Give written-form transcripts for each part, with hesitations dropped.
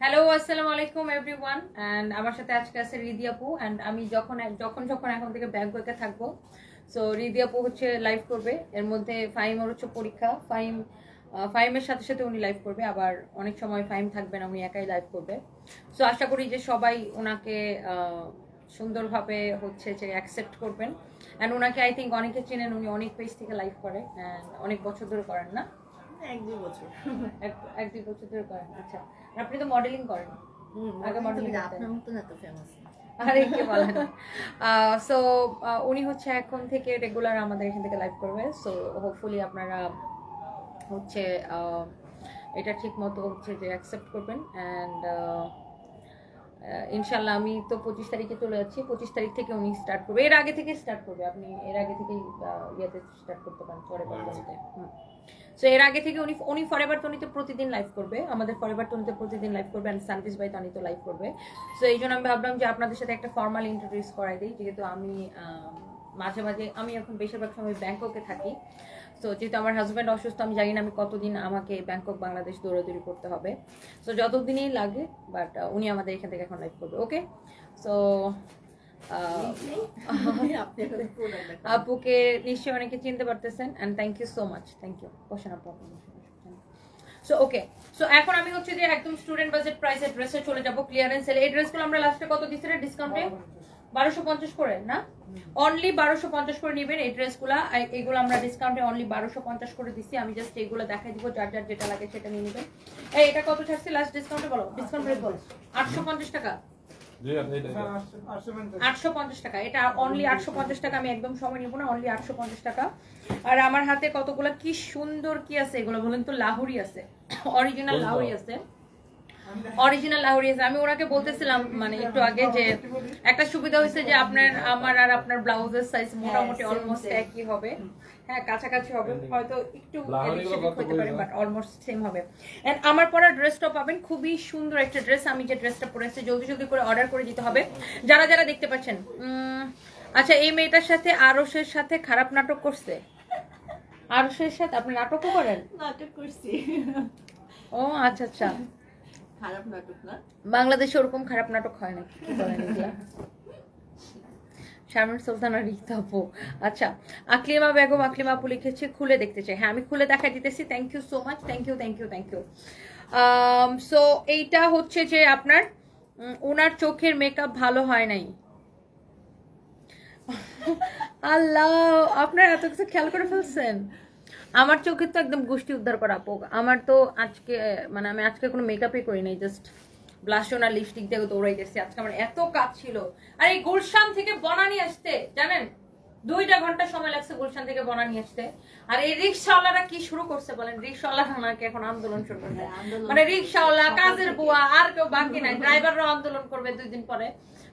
Hello আসসালামু আলাইকুম everyone and আমার সাথে আজকে আছে রিদি আপু এন্ড আমি যখন এখন থেকে ব্যাংককে থাকবো সো রিদি আপু হচ্ছে লাইভ করবে এর মধ্যে ফাইমের হচ্ছে পরীক্ষা ফাইমের সাথে সাথে উনি লাইভ করবে আবার অনেক সময় ফাইম থাকবে না উনি একাই লাইভ করবে সো আশা করি যে সবাই ওনাকে সুন্দরভাবে হচ্ছে যে অ্যাকসেপ্ট করবেন এন্ড ওনাকে আই থিঙ্ক অনেকে চেনেন উনি অনেক পেজ থেকে লাইভ করে এন্ড অনেক বছর ধরে করেন না এক দুই বছর ধরে করেন আচ্ছা আপনি তো মডেলিং করেন আগে মডেলিং আপনার মতো না তো ফেমাস আরে কি বলেন সো উনি হচ্ছে এখন থেকে রেগুলার আমাদের এখান থেকে লাইভ করবে সো হোপফুলি আপনারা হচ্ছে এটা ঠিক মতো হচ্ছে যে অ্যাকসেপ্ট করবেন অ্যান্ড ইনশাল্লাহ আমি তো 25 তারিখে চলে যাচ্ছি 25 তারিখ থেকে উনি স্টার্ট করবে এর আগে থেকে স্টার্ট করবে আপনি এর আগে থেকেই ইয়েতে স্টার্ট করতে পারেন পরে বলতে সো এর আগে থেকে উনি ফরএভার টনিতে প্রতিদিন লাইভ করবে আমাদের ফরএভার টনিতে প্রতিদিন লাইভ করবে এন্ড সানভিস বাই টনি তো লাইভ করবে সো এই জন্য আমি ভাবলাম যে আপনাদের সাথে একটা ফর্মাল ইন্ট্রোডিউস করাই দিই যেহেতু আমি মাঝে মাঝে আমি এখন বেশিরভাগ সময় ব্যাংককে থাকি সো যেহেতু আমার হাজব্যান্ড অসুস্থ আমি জানি না আমি কতদিন আমাকে ব্যাংকক বাংলাদেশ দৌড়াদৌড়ি করতে হবে সো যতদিনই লাগে বাট উনি আমাদের এখান থেকে এখন লাইভ করবে ওকে সো আপুকে নিশ্চয়ই অনেকে চিনতে পারতেছেন and thank you so much thank you বসেন আপু সো ওকে সো এখন আমি হচ্ছে যে একদম স্টুডেন্ট বাজেট প্রাইসের ড্রেসে চলে যাব ক্লিয়ারেন্স সেল এই ড্রেসগুলো আমরা লাস্টে কত দিছি রে ডিসকাউন্টে 1250 করে না অনলি 1250 করে নেবেন এই ড্রেসগুলো এগুলো আমরা ডিসকাউন্টে অনলি 1250 করে দিছি আমি জাস্ট এগুলো দেখাই দিব যার যার যেটা লাগে সেটা নিয়ে নেবেন এই এটা কত ছাড়ছে লাস্ট ডিসকাউন্টে বলো ডিসকাউন্ট রেট বলো 850 টাকা 850 টাকা এটা অনলি 850 টাকা আমি একদম সময় নিব না অনলি 850 টাকা আর আমার হাতে কতগুলো কি সুন্দর কি আছে এগুলো বলেন তো লাহোরি আছে অরিজিনাল লাহোরি আছে আমি ওনাকে বলতেছিলাম মানে একটু আগে যে একটা সুবিধা হয়েছে যে আমার আর আপনার ব্লাউজের সাইজ মোটামুটি অলমোস্ট একই হবে হ্যাঁ কাছাকাছি হবে হয়তো একটু হতে পারে বাট অলমোস্ট সেম হবে এন্ড আমার পরা ড্রেসটা পাবেন খুবই সুন্দর একটা ড্রেস আমি যে ড্রেসটা পরেছি জলদি জলদি করে অর্ডার করে দিতে হবে যারা যারা দেখতে পাচ্ছেন আচ্ছা এই মেয়েটার সাথে আরশের সাথে খারাপ নাটক করছে আরশের সাথে আপনি নাটকও করেন নাটক করছি ও আচ্ছা আচ্ছা খারাপ নাটক না বাংলাদেশে ওরকম খারাপ নাটক হয় না কি বলেন এগুলা শারমিন সুলতানা রিতা আপু আচ্ছা আকলিমা বেগম আকলিমা আপু লিখেছে খুলে দেখতে চাই হ্যাঁ আমি খুলে দেখাই দিতেছি thank you so much thank you so এইটা হচ্ছে যে আপনার ওনার চোখের মেকআপ ভালো হয় নাই আল্লাহ আপনার এত কিছু খেয়াল করে ফেলছেন আমার চোখের তো একদম গোষ্ঠী উদ্ধার করা পোক আমার তো আজকে মানে আমি আজকে কোনো মেকআপই করি নাই জাস্ট ব্লাশন আর লিপস্টিক দিয়ে দৌড়াইতেছি আজকে আমার এত কাজ ছিল আর এই গুলশান থেকে বনানি আসতে জানেন 2 ঘন্টা সময় লাগছে গুলশান থেকে বনানি আসতে আর এই রিক্সাওয়ালারা কি শুরু করছে বলেন রিক্সাওয়ালারা নাকি এখন আন্দোলন শুরু করবে মানে রিক্সাওয়ালা কাজের বুয়া আর কেউ বাকি নাই ড্রাইভাররাও আন্দোলন করবে 2 দিন পরে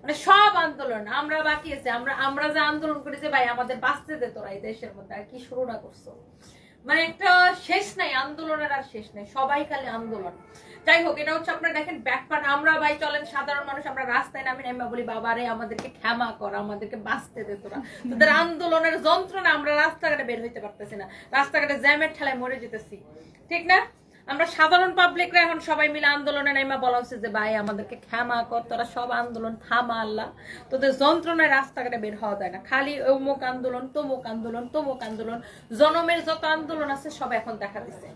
মানে সব আন্দোলন আমরা বাকি আছে আমরা যে আন্দোলন করেছি ভাই আমাদের বাঁচতে দে তোরা এই দেশের মধ্যে আর কি শুরুটা করছো মানে একটা শেষ নাই আন্দোলনের আর শেষ নাই সবাই খালি আন্দোলন যাই হোক এটা হচ্ছে আপনারা দেখেন ব্যাকপার্ট আমরা ভাই চলেন সাধারণ মানুষ আমরা রাস্তায় নামি বলি বাবা রে আমাদেরকে ক্ষমা কর আমাদেরকে বাঁচতে দে তোরা তোদের আন্দোলনের যন্ত্রণা আমরা রাস্তাঘাটে বের হইতে পারতেছি না রাস্তাঘাটে জ্যামের ঠেলায় মরে যেতেছি ঠিক না আমরা সাধারণ পাবলিকরা এখন সবাই মিলে আন্দোলনে নাইমা বলা হচ্ছে যে ভাই আমাদেরকে ক্ষমা কর তোরা সব আন্দোলন থামা আল্লাহ তোদের যন্ত্রণায় রাস্তাঘাটে বের হওয়া যায় না খালি অমুক আন্দোলন তমুক আন্দোলন জনমের যত আন্দোলন আছে সব এখন দেখা দিচ্ছে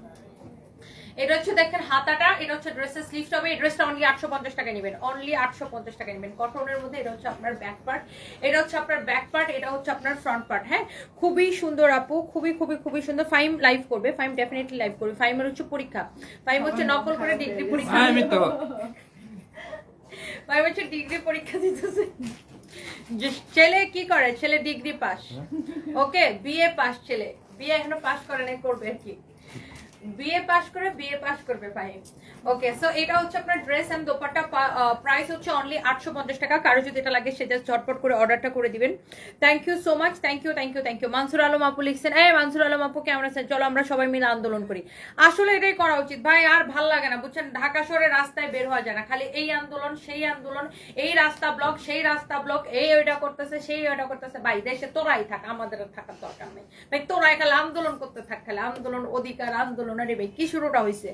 এটা হচ্ছে দেখেন হাতাটা এটা হচ্ছে ড্রেসের স্লিভটা হবে এই ড্রেসটা অনলি 850 টাকা নেবেন অনলি 850 টাকা নেবেন কটনের মধ্যে এটা হচ্ছে আপনার ব্যাক পার্ট এটা হচ্ছে আপনার ব্যাক পার্ট এটা হচ্ছে আপনার ফ্রন্ট পার্ট হ্যাঁ খুবই সুন্দর আপু খুবই সুন্দর ফাইম লাইভ করবে ফাইম ডেফিনেটলি লাইভ করবে ফাইমের হচ্ছে পরীক্ষা ফাইম হচ্ছে নকল করে ডিগ্রি পরীক্ষা আমি তো ফাইম হচ্ছে ডিগ্রি পরীক্ষা দিতেছে ছেলে কি করে ছেলে ডিগ্রি পাস ওকে বিএ পাস ছেলে বিএ এখনো পাস করে নাই করবে আর কি বিএ পাস করবে ফাইন ওকে সো এটা হচ্ছে আপনার ড্রেস এন্ড দোপাট্টা প্রাইস হচ্ছে অনলি 850 টাকা কারো যদি এটা লাগে সে জাস্ট ঝটপট করে অর্ডারটা করে দিবেন thank you so much thank you Mansur Alam আপু লিখছেন মানসুর আলম আপু কেমন আছেন চলো আমরা সবাই মিলে আন্দোলন করি আসলে এটাই করা উচিত ভাই আর ভাল লাগে না বুঝছেন ঢাকা শহরে রাস্তায় বের হওয়া যায় না খালি এই আন্দোলন সেই আন্দোলন এই রাস্তা ব্লক সেই রাস্তা ব্লক এই ওইটা করতেছে সেই ওইটা করতেছে ভাই দেশে তোরাই থাক আমাদের থাকার দরকার নেই ভাই তোরাই খালি আন্দোলন করতে থাক খালি আন্দোলন অধিকার আন্দোলন আরে ভাই কি শুরুটা হয়েছে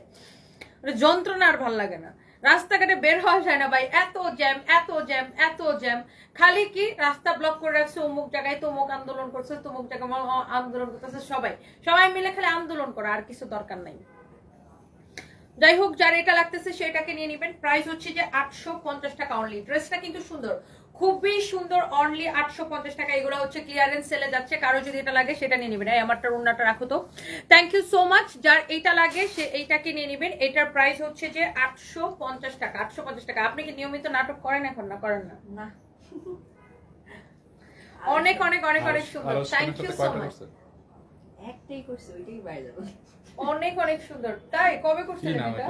যন্ত্রণা আর ভাল লাগে না রাস্তাঘাটে বের হওয়া যায় না ভাই, এত জ্যাম এত জ্যাম এত জ্যাম। খালি কি রাস্তা ব্লক করে রাখছে, অমুক জায়গায় তমুক আন্দোলন করছে, তমুক জায়গায় আন্দোলন করতেছে, সবাই সবাই মিলে খালি আন্দোলন করা, আর কিছু দরকার নাই। যাই হোক, যার এটা লাগতেছে সেটাকে নিয়ে নিবেন। প্রাইস হচ্ছে যে 850 টাকা অনলি। ড্রেসটা কিন্তু সুন্দর, খুবই সুন্দর, অনলি 850 টাকা। এগুলো হচ্ছে ক্লিয়ারেন্স সেলে যাচ্ছে, কারো যদি এটা লাগে সেটা নিয়ে নেবেন। এই আমারটা ওন্নাটা রাখো তো, থ্যাংক ইউ সো মাচ। যার এইটা লাগে সে এইটাকে নিয়ে নেবেন। এটার প্রাইস হচ্ছে যে 850 টাকা। 850 টাকা। আপনি কি নিয়মিত নাটক করেন এখন, না করেন না? না, অনেক অনেক অনেক অনেক সুন্দর, থ্যাংক ইউ সো মাচ। একটাই করছে, ওইটাই বাইরে যাবে। অনেক অনেক সুন্দর। তাই কবে করছিলেন এটা?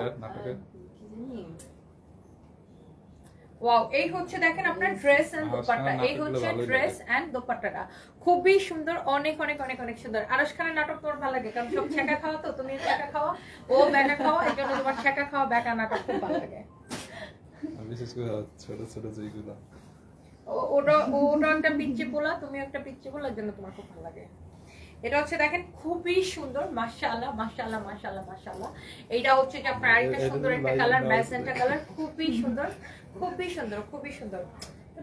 ওয়াও, এই হচ্ছে দেখেন আপনার ড্রেস এন্ড দোপাট্টা। এই হচ্ছে ড্রেস এন্ড দোপাট্টাটা খুবই সুন্দর, অনেক অনেক অনেক অনেক সুন্দর। আরশ খানের নাটক তোর ভালো লাগে, কারণ সব ছেঁকা খাওয়া তো, তুমি ছেঁকা খাওয়া, ও বেকা খাওয়া, এই জন্য তোমার ছেঁকা খাওয়া বেকা নাটক খুব ভালো লাগে। বিশেষ করে ছোট ছোট যেগুলো, ওটা ওটা একটা পিচ্চি পোলা, তুমি একটা পিচ্চি পোলা, এর জন্য তোমার খুব ভালো লাগে। এটা হচ্ছে দেখেন খুবই সুন্দর, মাশাআল্লাহ মাশাআল্লাহ মাশাআল্লাহ মাশাআল্লাহ। এইটা হচ্ছে যে আপনার আরেকটা সুন্দর একটা কালার, ম্যাজেন্টা কালার, খুবই সুন্দর খুবই সুন্দর খুবই সুন্দর।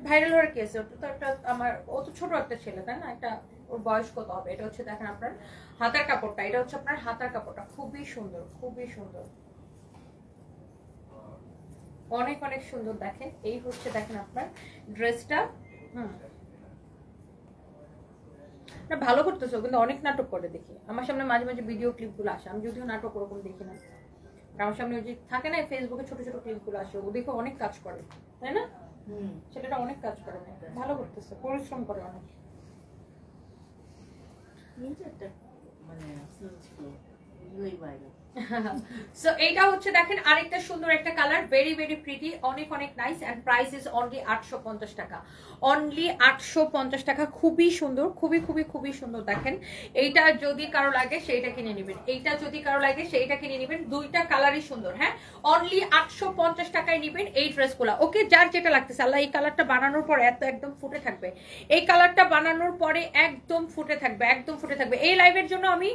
ভাইরাল হওয়ার কেস, ওটা তো একটা আমার, ও তো ছোট একটা ছেলে তাই না, একটা ওর বয়স কত হবে? এটা হচ্ছে দেখেন আপনার হাতার কাপড়টা, এটা হচ্ছে আপনার হাতার কাপড়টা, খুবই সুন্দর খুবই সুন্দর, অনেক অনেক সুন্দর। দেখেন এই হচ্ছে দেখেন আপনার ড্রেসটা। না ভালো করতেছো, কিন্তু অনেক নাটক করে দেখি আমার সামনে মাঝে মাঝে ভিডিও ক্লিপ গুলো আসে, আমি যদিও নাটক ওরকম দেখি না, আমার সামনে ওই যে থাকে না ফেসবুকে ছোট ছোট ক্লিপ গুলো আসে, ও দেখে অনেক কাজ করে তাই না? সেটা অনেক কাজ করে, ভালো করতেছে, পরিশ্রম করে অনেক। মানে ছিল বাইরে। সো এইটা হচ্ছে দেখেন আরেকটা সুন্দর একটা কালার, ভেরি ভেরি প্রিটি, অনেক অনেক nice, and price is only 850 টাকা। অনলি 850 টাকা, খুবই সুন্দর, খুবই খুবই খুবই সুন্দর। দেখেন এইটা যদি কারো লাগে সেইটা কিনে নেবেন, এইটা যদি কারো লাগে সেইটা কিনে নেবেন, দুইটা কালারই সুন্দর। হ্যাঁ, অনলি 850 টাকায় নেবেন এই ড্রেসগুলো। ওকে, যার যেটা লাগতেছে। আল্লাহ, এই কালারটা বানানোর পর এত একদম ফুটে থাকবে, এই কালারটা বানানোর পরে একদম ফুটে থাকবে, একদম ফুটে থাকবে। এই লাইভের জন্য আমি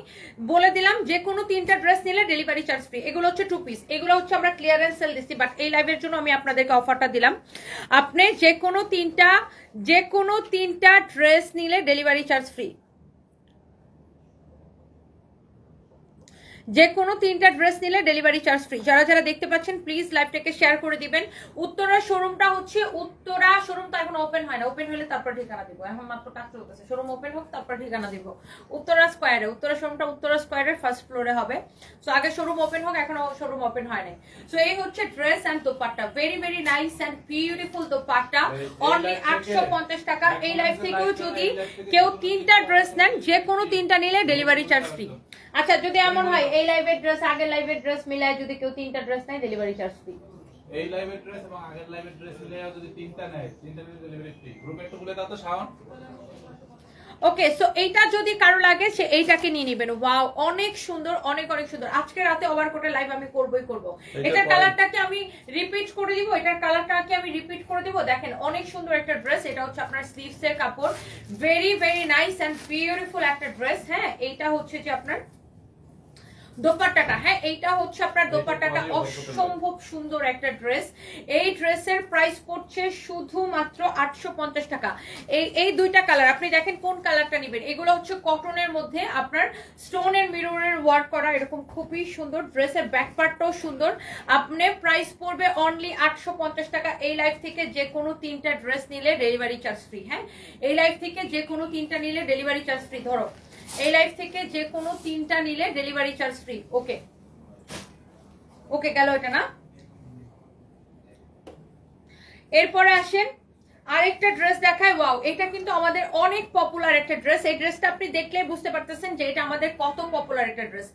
বলে দিলাম, যে কোনো 3টা ড্রেস নিলে ডেলিভারি চার্জ ফ্রি। এগুলো হচ্ছে 2 পিস, এগুলো হচ্ছে আমরা ক্লিয়ারেন্স সেল দিচ্ছি, বাট এই লাইভের জন্য আমি আপনাদেরকে অফারটা দিলাম। আপনি যে কোনো 3টা ড্রেস নিলে ডেলিভারি চার্জ ফ্রি, যে কোনো 3টা ড্রেস নিলে ডেলিভারি চার্জ ফ্রি। যারা যারা দেখতে পাচ্ছেন প্লিজ লাইভটাকে শেয়ার করে দিবেন। উত্তরা শোরুমটা হচ্ছে, উত্তরা শোরুম তো এখন ওপেন হয় না, ওপেন হলে তারপর ঠিকানা দিব, এখন মাত্র কাজ চলতেছে, শোরুম ওপেন হোক তারপর ঠিকানা দিব। উত্তরা স্কয়ারে, উত্তরা শোরুমটা উত্তরা স্কয়ারের ফার্স্ট ফ্লোরে হবে। সো আগে শোরুম ওপেন হোক, এখনো শোরুম ওপেন হয় নাই। সো এই হচ্ছে dress and dupatta, very very nice and beautiful dupatta, only 850 টাকা। এই লাইভ থেকেও যদি কেউ 3টা ড্রেস নেন, যে কোনো 3টা নিলে ডেলিভারি চার্জ ফ্রি। আচ্ছা, যদি এমন হয় এই লাইভের ড্রেস আগের লাইভের ড্রেস মিলায় যদি কেউ 3টা ড্রেস নেয়, ডেলিভারি চার্জ ফ্রি। এই লাইভের ড্রেস এবং আগের লাইভের ড্রেস মিলায় যদি 3টা নেয়, 3টা নিলে ডেলিভারি ফ্রি। গ্রুপে একটু বলে দাও তো শাওন। ওকে, সো এইটা যদি কারো লাগে সে এইটাকে নিয়ে নেবেন। ওয়াও, অনেক সুন্দর, অনেক অনেক সুন্দর। আজকে রাতে ওভারকোটের লাইভ আমি করবই করব। এটার কালারটাকে আমি রিপিট করে দিব, এটার কালারটাকে আমি রিপিট করে দিব। দেখেন অনেক সুন্দর একটা ড্রেস, এটা হচ্ছে আপনার স্লিভস এর কাপড়, very very nice and beautiful একটা ড্রেস। হ্যাঁ, এইটা হচ্ছে যে আপনার দোপাট্টাটা। হ্যাঁ, এইটা হচ্ছে আপনার দোপাট্টাটা, অসম্ভব সুন্দর একটা ড্রেস। এই ড্রেসের প্রাইস পড়ছে শুধুমাত্র 850 টাকা। এই দুইটা কালার আপনি দেখেন কোন কালারটা নেবেন। এগুলো হচ্ছে কটনের মধ্যে আপনার স্টোনের মিররের ওয়ার্ক করা, এরকম খুবই সুন্দর। ড্রেসের ব্যাক পার্টটাও সুন্দর। আপনি প্রাইস পড়বে অনলি 850 টাকা। এই লাইভ থেকে যে কোনো 3টা ড্রেস নিলে ডেলিভারি চার্জ ফ্রি। হ্যাঁ, এই লাইভ থেকে যে কোনো 3টা নিলে ডেলিভারি চার্জ ফ্রি। ধরো এই লাইভ থেকে যে কোনো 3টা নিলে ডেলিভারি চার্জ ফ্রি। ওকে ওকে, গেল এটা না। এরপরে আসেন আরেকটা ড্রেস দেখায়। ওয়াও, এটা কিন্তু আমাদের অনেক পপুলার একটা ড্রেস। এই ড্রেসটা আপনি দেখলে বুঝতে পারতেছেন যে এটা আমাদের কত পপুলার একটা ড্রেস,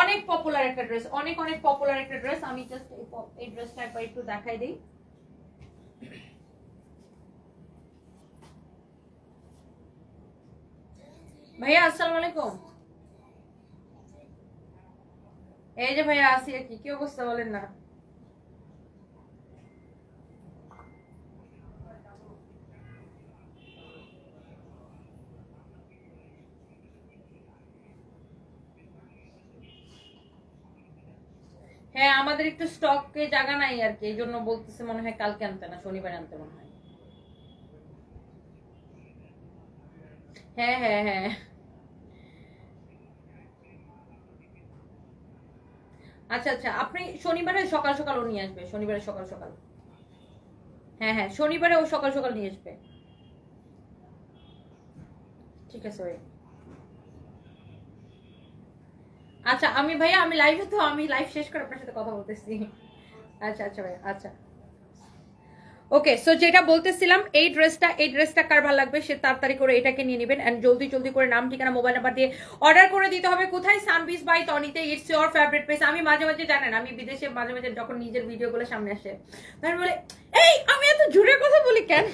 অনেক পপুলার একটা ড্রেস, অনেক অনেক পপুলার একটা ড্রেস। আমি জাস্ট এই ড্রেসটা একবার একটু দেখাই দিই। ভাইয়া আসসালামু আলাইকুম। এই যে ভাইয়া আসি, কি অবস্থা বলেন না। হ্যাঁ আমাদের একটু স্টকে জায়গা নাই আর কি, এই জন্য বলতেছে মনে হয় কালকে আনতে না শনিবার আনতে মনে হয়। হ্যাঁ হ্যাঁ হ্যাঁ আচ্ছা আচ্ছা, আপনি শনিবারে সকাল সকাল ও নিয়ে আসবে, শনিবারে সকাল সকাল। হ্যাঁ হ্যাঁ শনিবারে ও সকাল সকাল নিয়ে আসবে। ঠিক আছে ভাই। আচ্ছা আমি ভাইয়া আমি লাইভে, তো আমি লাইভ শেষ করে আপনার সাথে কথা বলতেছি। আচ্ছা আচ্ছা ভাই আচ্ছা ওকে। সো যেটা বলতেছিলাম, এই ড্রেসটা কার ভালো লাগবে সে তাড়াতাড়ি করে এটাকে নিয়ে নেবেন এন্ড জলদি জলদি করে নাম ঠিকানা মোবাইল নাম্বার দিয়ে অর্ডার করে দিতে হবে। কোথায়? সানবিজ বাই তনিতে। It's your favourite place. আমি মাঝে মাঝে জানেন আমি বিদেশে মাঝে মাঝে যখন নিজের ভিডিওগুলো সামনে আসে তখন বলে এই আমি এত জোরে কথা বলি কেন?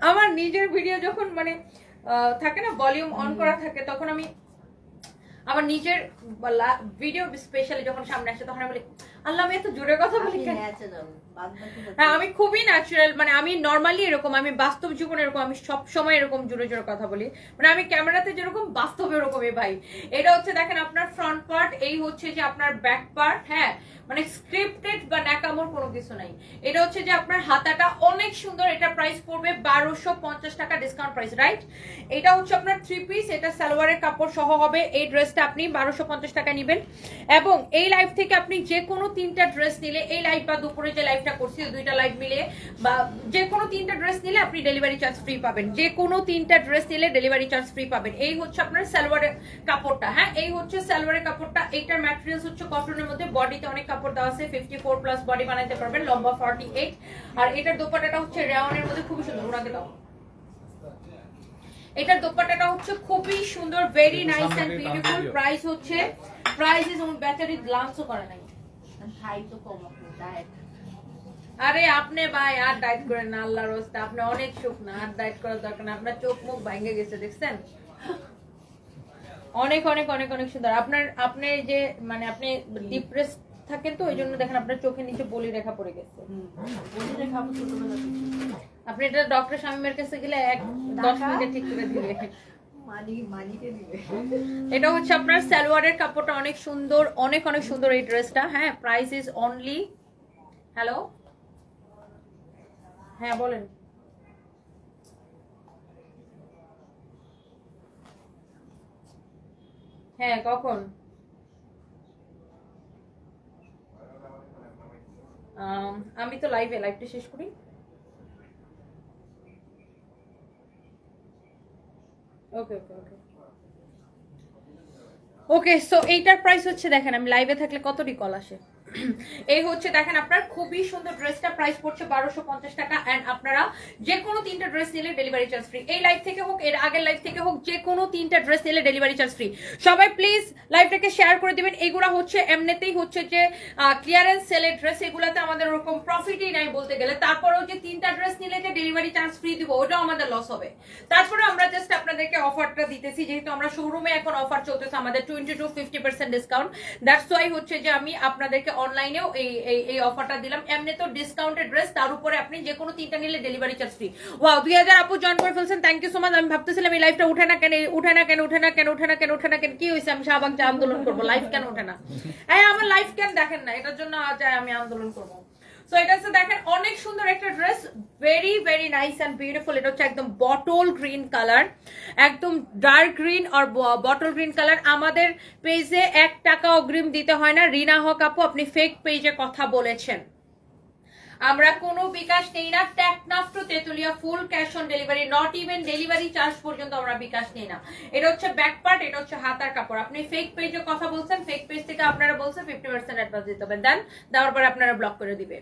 আমার নিজের ভিডিও যখন মানে থাকে না ভলিউম অন করা থাকে তখন আমি আমার নিজের ভিডিও স্পেশালি যখন সামনে আসে তখন আমি বলি আল্লাহ আমি এত জোরে কথা বলি কেন? হ্যাঁ আমি খুবই ন্যাচারাল, মানে আমি নর্মালি এরকম, আমি বাস্তব জীবনে এরকম, আমি সব সময় এরকম জোরে জোরে কথা বলি, মানে আমি ক্যামেরাতে যেরকম বাস্তবে এরকমই ভাই। এটা হচ্ছে দেখেন আপনার ফ্রন্ট পার্ট, এই হচ্ছে যে আপনার ব্যাক পার্ট। হ্যাঁ মানে স্ক্রিপ্টেড বা ন্যাকামোর কোনো কিছু নাই। এটা হচ্ছে যে আপনার হাতাটা অনেক সুন্দর, এটা প্রাইস পড়বে 1250 টাকা ডিসকাউন্ট প্রাইস, রাইট? এটা হচ্ছে আপনার 3 পিস, এটা সালোয়ারের কাপড় সহ হবে। এই ড্রেসটা আপনি 1250 টাকা নেবেন এবং এই লাইভ থেকে আপনি যে কোনো 3টা ড্রেস নিলে, এই লাইভ বা দুপুরে যে লাইভটা করছি 2টা লাইভ মিলে বা যে কোনো 3টা ড্রেস নিলে আপনি ডেলিভারি চার্জ ফ্রি পাবেন। যে কোনো 3টা ড্রেস নিলে ডেলিভারি চার্জ ফ্রি পাবেন। এই হচ্ছে আপনার সালোয়ারের কাপড়টা। হ্যাঁ এই হচ্ছে সালোয়ারের কাপড়টা। এইটার ম্যাটেরিয়ালস হচ্ছে কটনের মধ্যে, বডিতে অনেক কাপড় দেওয়া আছে, 54 প্লাস বডি বানাইতে পারবেন, লম্বা 48। আর এটার দোপাট্টাটা হচ্ছে রেওয়ানের মধ্যে খুবই সুন্দর, ওনাকে দাও। এটার দোপাট্টাটা হচ্ছে খুবই সুন্দর, very nice and beautiful. Price হচ্ছে প্রাইস ইজ অন ব্যাটারি গ্লান্সও করে নাই। খাই তো কম আপনি ডায়েট। আরে আপনি ভাই আর ডায়েট করেন না, আল্লাহর রাস্তে আপনি অনেক শুকনা, আর ডায়েট করার দরকার না। আপনার চোখ মুখ ভাঙে গেছে দেখছেন? অনেক অনেক অনেক অনেক সুন্দর। আপনার আপনি যে মানে আপনি ডিপ্রেস থাকেন তো ওই জন্য দেখেন আপনার চোখের নিচে বলি রেখা পড়ে গেছে। বলি রেখা আপনি ছোটবেলা থেকে আপনি এটা ডক্টর শামীমের কাছে গেলে 10 মিনিটে ঠিক করে দিবে। মালিকে দিবে। এটা হচ্ছে আপনার সালোয়ারের কাপড়টা অনেক সুন্দর, অনেক অনেক সুন্দর এই ড্রেসটা। হ্যাঁ প্রাইস ইজ অনলি, হ্যালো হ্যাঁ বলেন। হ্যাঁ কখন? আমি তো লাইভটা শেষ করি। ওকে ওকে ওকে ওকে। সো এইটার প্রাইস হচ্ছে দেখেন আমি লাইভে থাকলে কতটি কল আসে। এই হচ্ছে দেখেন আপনার খুবই সুন্দর ড্রেসটা, প্রাইস পড়ছে 1250 টাকা এন্ড আপনারা যে কোনো 3টা ড্রেস নিলে ডেলিভারি চার্জ ফ্রি। এই লাইভ থেকে হোক এর আগের লাইভ থেকে হোক যে কোনো 3টা ড্রেস নিলে ডেলিভারি চার্জ ফ্রি। সবাই প্লিজ লাইভটাকে শেয়ার করে দিবেন। এগুলা হচ্ছে এমনিতেই হচ্ছে যে ক্লিয়ারেন্স সেলের ড্রেস, এগুলাতে আমাদের ওরকম প্রফিটই নাই বলতে গেলে। তারপরেও যে 3টা ড্রেস নিলে যে ডেলিভারি চার্জ ফ্রি দিব ওটাও আমাদের লস হবে। তারপরে আমরা জাস্ট আপনাদেরকে অফারটা দিতেছি, যেহেতু আমরা শোরুমে এখন অফার চলতেছে আমাদের 20 to 50% ডিসকাউন্ট। দ্যাটস ওয়াই হচ্ছে যে আমি আপনাদেরকে অনলাইনেও এই অফারটা দিলাম। এমনি তো ডিসকাউন্টেড ড্রেস, তার উপরে আপনি যে কোনো 3টা নিলে ডেলিভারি চার্জ ফ্রি। ওয়াও 2000 আপু জয়েন করে ফেলছেন, থ্যাংক ইউ সো মাচ। আমি ভাবতেছিলাম এই লাইভটা উঠে না কেন, উঠে না কেন, উঠে না কেন, উঠে না কেন, উঠে না কেন, কি হয়েছে? আমি শাহবাগ যে আন্দোলন করবো, লাইভ কেন ওঠে না? হ্যাঁ আমার লাইভ কেন দেখেন না, এটার জন্য আজ আমি আন্দোলন করবো। সো এটা হচ্ছে দেখেন অনেক সুন্দর একটা dress, very very nice and beautiful. এটা হচ্ছে একদম বটল গ্রিন কালার, একদম ডার্ক গ্রিন আর বটল গ্রিন কালার। আমাদের পেজে 1 টাকা অগ্রিম দিতে হয় না। রিনা হক আপু আপনি ফেক পেজে কথা বলেছেন, আমরা কোনো বিকাশ নেই না। Teknaf to Tetulia full cash on delivery, not even delivery charge পর্যন্ত আমরা বিকাশ নেই না। এটা হচ্ছে ব্যাক পার্ট, এটা হচ্ছে হাতার কাপড়। আপনি ফেক পেজে কথা বলছেন, ফেক পেজ থেকে আপনারা বলছেন 50% অ্যাডভান্স দিতে হবে, দেন দেওয়ার পর আপনারা ব্লক করে দিবে।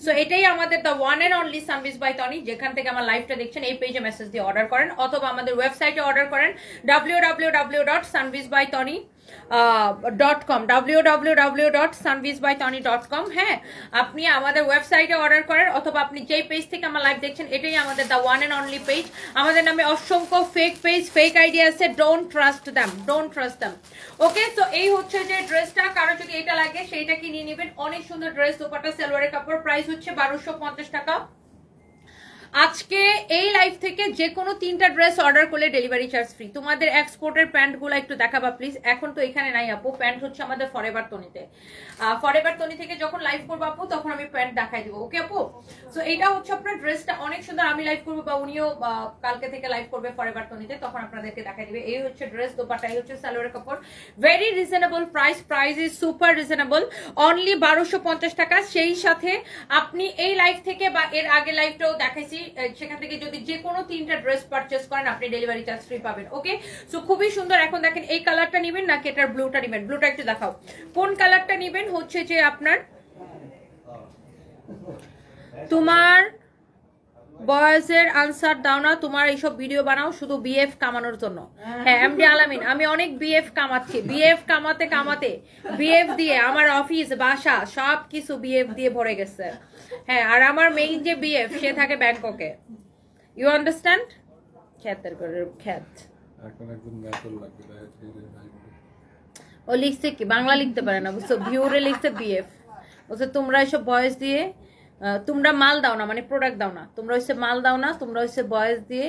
সো এটাই আমাদের the one and only Sanvees by Tony. যেখান থেকে আমার লাইভটা দেখছেন এই পেজে মেসেজ দিয়ে অর্ডার করেন অথবা আমাদের ওয়েবসাইটে অর্ডার করেন www.sunbizbytony.com www.sunbizbytony.com। হ্যাঁ আপনি আমাদের ওয়েবসাইটে অর্ডার করেন অথবা আপনি যেই পেজ থেকে আমার লাইভ দেখছেন এটাই আমাদের the one and only page. আমাদের নামে অসংখ্য ফেক পেজ, ফেক আইডিয়া আছে, don't trust them, don't trust them. Okay so এই হচ্ছে যে ড্রেসটা, কারো যদি এটা লাগে সেইটা কি নিয়ে নেবেন। অনেক সুন্দর ড্রেস, দোপাট্টা সালোয়ারের কাপড়, প্রাইস হচ্ছে 1250 টাকা। আজকে এই লাইভ থেকে যে কোনো 3টা ড্রেস অর্ডার করলে ডেলিভারি চার্জ ফ্রি। তোমাদের এক্সপোর্টের প্যান্টগুলো একটু দেখাবা প্লিজ। এখন তো এখানে নাই আপু, প্যান্ট হচ্ছে আমাদের ফরএভার তনিতে। ফরএভার তনি থেকে যখন লাইভ করবো আপু তখন আমি প্যান্ট দেখাই দিব, ওকে আপু? সো এটা হচ্ছে আপনার ড্রেসটা অনেক সুন্দর। আমি লাইভ করবো বা উনিও কালকে থেকে লাইভ করবে ফরএভার তনিতে, তখন আপনাদেরকে দেখাই দিবে। এই হচ্ছে ড্রেস, দোপাট্টা, এই হচ্ছে সালোয়ারের কাপড়। Very reasonable price is super reasonable, only 1250 টাকা। সেই সাথে আপনি এই লাইভ থেকে বা এর আগে লাইভটাও দেখাইছি, সেখান থেকে যদি যে কোনো 3টা ড্রেস পারচেস করেন আপনি ডেলিভারি চার্জ ফ্রি পাবেন, ওকে? সো খুবই সুন্দর। এখন দেখেন এই কালারটা নেবেন নাকি এটার ব্লুটা নেবেন? ব্লুটা একটু দেখাও, কোন কালারটা নেবেন? হচ্ছে যে আপনার তোমার বয়েজের আনসার দাও না, তোমার এইসব ভিডিও বানাও শুধু বিএফ কামানোর জন্য। হ্যাঁ এমডি আলামিন, আমি অনেক বিএফ কামাচ্ছি, বিএফ কামাতে কামাতে বিএফ দিয়ে আমার অফিস বাসা সব কিছু বিএফ দিয়ে ভরে গেছে। হ্যাঁ, আর আমার মেইন যে বিএফ সে থাকে ব্যাংককে, ইউ আন্ডারস্ট্যান্ড? খ্যাতের করে খ্যাত। এখন একদম ম্যাথল লাগবে ও লিখছে কি, বাংলা লিখতে পারে না বুঝছো, ভিউরে লিখছে বিএফ। বলছে তোমরা এসব বয়স দিয়ে তোমরা মাল দাও না, মানে প্রোডাক্ট দাও না, তোমরা হচ্ছে মাল দাও না, তোমরা হচ্ছে বয়স দিয়ে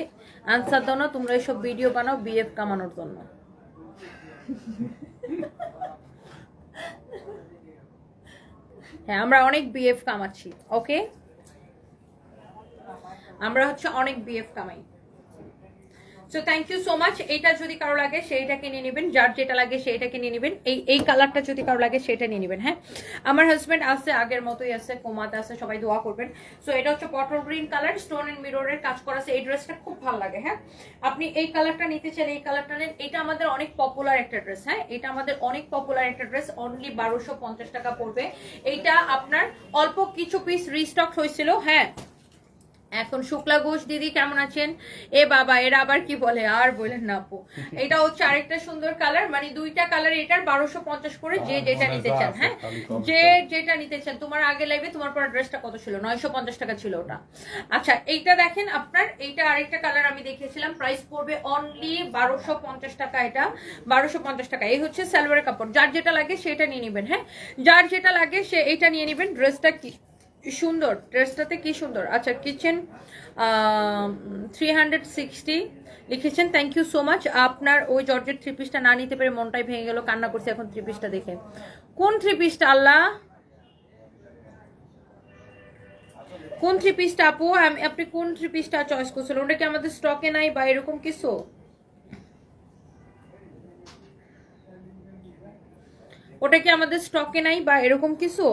আনসার দাও না, তোমরা এসব ভিডিও বানাও বিএফ কামানোর জন্য। হ্যাঁ আমরা অনেক বিএফ কামাচ্ছি, ওকে? আমরা হচ্ছে অনেক বিএফ কামাই। So thank you so much. এইটা যদি কারো লাগে সেইটাকে নিয়ে নেবেন, যার যেটা লাগে সেইটাকে নিয়ে নেবেন। এই কালারটা যদি কারো লাগে সেটা নিয়ে নেবেন। হ্যাঁ, আমার হাজব্যান্ড আছে, আগের মতোই আছে, কোমাতে আছে, সবাই দোয়া করবেন। সো এটা হচ্ছে bottle green colour, stone and মিররের কাজ করা আছে। এই ড্রেসটা খুব ভালো লাগে। হ্যাঁ, আপনি এই কালারটা নিতে চান, এই কালারটা নেন। এটা আমাদের অনেক পপুলার একটা ড্রেস। হ্যাঁ, এটা আমাদের অনেক পপুলার একটা ড্রেস, অনলি 1250 টাকা পড়বে। এইটা আপনার অল্প কিছু পিস রিস্টক হয়েছিল। হ্যাঁ, এখন শুক্লা ঘোষ দিদি কেমন আছেন? এ বাবা, এরা আবার কি বলে, আর বলেন না আপু। এটা হচ্ছে আরেকটা সুন্দর কালার, মানে দুইটা কালার, এটার 1250 করে, যে যেটা নিতে চান। হ্যাঁ, যে যেটা নিতে চান। তোমার আগে লাইভে তোমার পর ড্রেসটা কত ছিল? 950 টাকা ছিল ওটা। আচ্ছা, এইটা দেখেন আপনার, এইটা আরেকটা কালার আমি দেখিয়েছিলাম, প্রাইস পড়বে অনলি 1250 টাকা। এটা 1250 টাকা। এই হচ্ছে সালোয়ারের কাপড়, যার যেটা লাগে সেটা নিয়ে নেবেন। হ্যাঁ, যার যেটা লাগে সে এইটা নিয়ে নেবেন। ড্রেসটা কি সুন্দর, ড্রেসটাতে কি সুন্দর। আচ্ছা, কিচেন 360 লিখেছেন, থ্যাংক ইউ সো মাচ। আপনার ওই জর্জের 3 পিসটা না নিতে পেরে মনটাই ভেঙে গেল, কান্না করছে এখন 3 পিসটা দেখে। কোন 3 পিসটা আল্লাহ, কোন 3 পিসটা আপু? আপনি কোন 3 পিসটা চয়েস করছিলেন? ওটা কি আমাদের স্টকে নাই বা এরকম কিছু? ওটা কি আমাদের স্টকে নাই বা এরকম কিছু?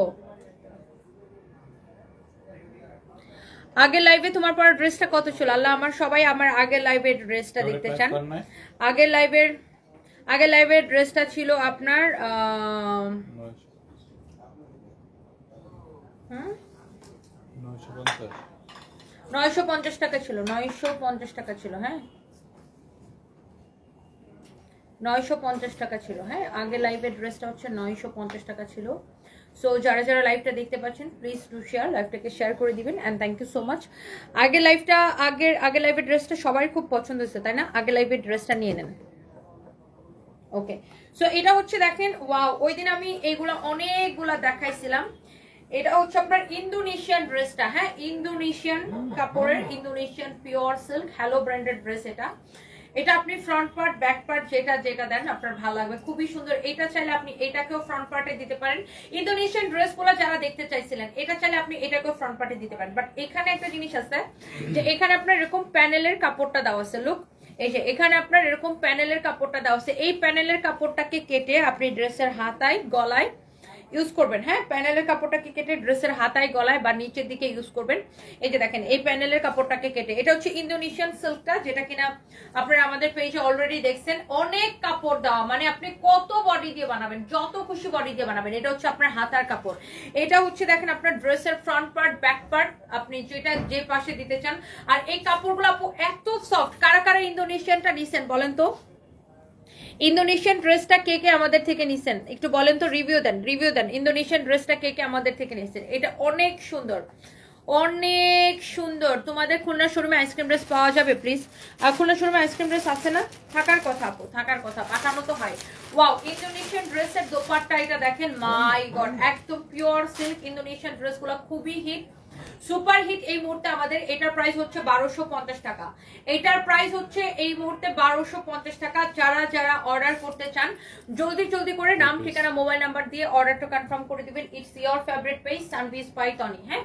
আগের লাইভে তোমার পর ড্রেসটা কত ছিল? আল্লাহ, আমার সবাই আমার আগের লাইভের ড্রেসটা দেখতে চান। আগের লাইভের ড্রেসটা ছিল আপনার 950 টাকা ছিল, 950 টাকা ছিল। হ্যাঁ, 950 টাকা ছিল। হ্যাঁ, আগের লাইভের ড্রেসটা হচ্ছে 950 টাকা ছিল। সো যারা যারা লাইভটা দেখতে পাচ্ছেন প্লিজ টু শেয়ার, লাইভটাকে শেয়ার করে দিবেন। And thank you so much. আগের লাইভের ড্রেসটা সবাই খুব পছন্দ হয়েছে, তাই না? আগের লাইভের ড্রেসটা নিয়ে নেন, ওকে? সো এটা হচ্ছে দেখেন, ওয়াও, ওই দিন আমি এইগুলা অনেকগুলা দেখাইছিলাম। এটা হচ্ছে আপনার ইন্দোনেশিয়ান ড্রেসটা। হ্যাঁ, ইন্দোনেশিয়ান কাপড়ের, Indonesian pure silk, hello branded dress. এটা আপনি ফ্রন্ট পার্ট ব্যাক পার্ট যেটা যেটা দেন আপনার ভালো লাগবে, খুবই সুন্দর। এটা চাইলে আপনি এটাকেও ফ্রন্ট পার্টে দিতে পারেন। ইন্দোনেশিয়ান ড্রেসগুলো যারা দেখতে চাইছিলেন, এটা চাইলে আপনি এটাকেও ফ্রন্ট পার্টে দিতে পারেন। বাট এখানে একটা জিনিস আছে যে এখানে আপনার এরকম প্যানেলের কাপড়টা দেওয়া আছে। লুক, এই যে এখানে আপনার এরকম প্যানেলের কাপড়টা দেওয়া আছে। এই প্যানেলের কাপড়টাকে কেটে আপনি ড্রেসের হাতায় গলায় ইউজ করবেন। হ্যাঁ, প্যানেলের কাপড়টাকে কেটে ড্রেসের হাতায় গলায় বা নিচের দিকে ইউজ করবেন। এই যে দেখেন, এই প্যানেলের কাপড়টাকে কেটে, এটা হচ্ছে ইন্দোনেশিয়ান সিল্কটা, যেটা কিনা আপনারা আমাদের পেজে অলরেডি দেখছেন। অনেক কাপড় দেওয়া, মানে আপনি কত বডি দিয়ে বানাবেন, যত খুশি বডি দিয়ে বানাবেন। এটা হচ্ছে আপনার হাতার কাপড়। এটা হচ্ছে দেখেন আপনার ড্রেসের ফ্রন্ট পার্ট ব্যাক পার্ট, আপনি যেটা যে পাশে দিতে চান। আর এই কাপড়গুলো আপু এত সফট। কারা কারা ইন্দোনেশিয়ানটা নিছেন বলেন তো? ইন্দোনেশিয়ান ড্রেসটা কে কে আমাদের থেকে নিছেন একটু বলেন তো, রিভিউ দেন। ইন্দোনেশিয়ান ড্রেসটা কে কে আমাদের থেকে নিছেন? এটা অনেক সুন্দর, অনেক সুন্দর। তোমাদের খুলনা শোরুমে আইসক্রিম ড্রেস পাওয়া যাবে প্লিজ? আর খুলনা শোরুমে আইসক্রিম ড্রেস আছে না? থাকার কথা আপু, থাকার কথা, পাঠানো তো হয়। ওয়াও, ইন্দোনেশিয়ান ড্রেসের দোপাট্টা এটা দেখেন, মাই গড, একদম পিওর সিল্ক। ইন্দোনেশিয়ান ড্রেসগুলো খুবই হিট, সুপার হিট এই মুহূর্তে আমাদের, এটার প্রাইস হচ্ছে 1250 টাকা। এটার প্রাইস হচ্ছে এই মুহূর্তে 1250 টাকা। যারা যারা অর্ডার করতে চান জলদি জলদি করে নাম ঠিকানা মোবাইল নাম্বার দিয়ে অর্ডারটা কনফার্ম করে দিবেন। It's your favourite page Sanvees by Tony. হ্যাঁ,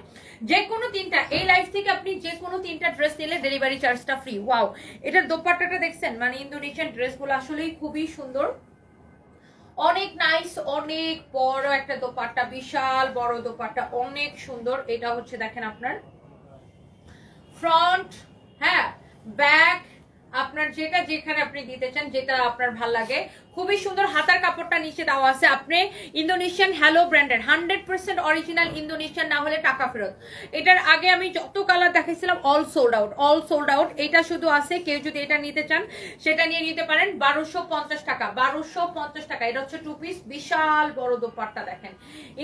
যে কোনো তিনটা এই লাইভ থেকে আপনি যে কোনো তিনটা ড্রেস নিলে ডেলিভারি চার্জটা ফ্রি। ওয়াও, এটার দোপাট্টাটা দেখছেন, মানে ইন্দোনেশিয়ান ড্রেসগুলো আসলেই খুবই সুন্দর, অনেক নাইস, অনেক বড় একটা দোপাট্টা, বিশাল বড় দোপাট্টা, অনেক সুন্দর। এটা হচ্ছে দেখেন আপনার ফ্রন্ট, হ্যাঁ ব্যাক, আপনার যেটা যেখানে আপনি দিতে চান, যেটা আপনার ভাল লাগে, খুবই সুন্দর। হাতার কাপড়টা নিচে দেওয়া আছে। আপনি ইন্দোনেশিয়ান হ্যালো ব্র্যান্ডের 100% অরিজিনাল ইন্দোনেশিয়ান, না হলে টাকা ফেরত। এটার আগে আমি যত কালার দেখাইছিলাম all sold out, all sold out. এটা শুধু আছে, কেউ যদি এটা নিতে চান সেটা নিয়ে নিতে পারেন। 1250 টাকা, 1250 টাকা। এটা হচ্ছে 2 পিস, বিশাল বড় দোপাট্টা দেখেন,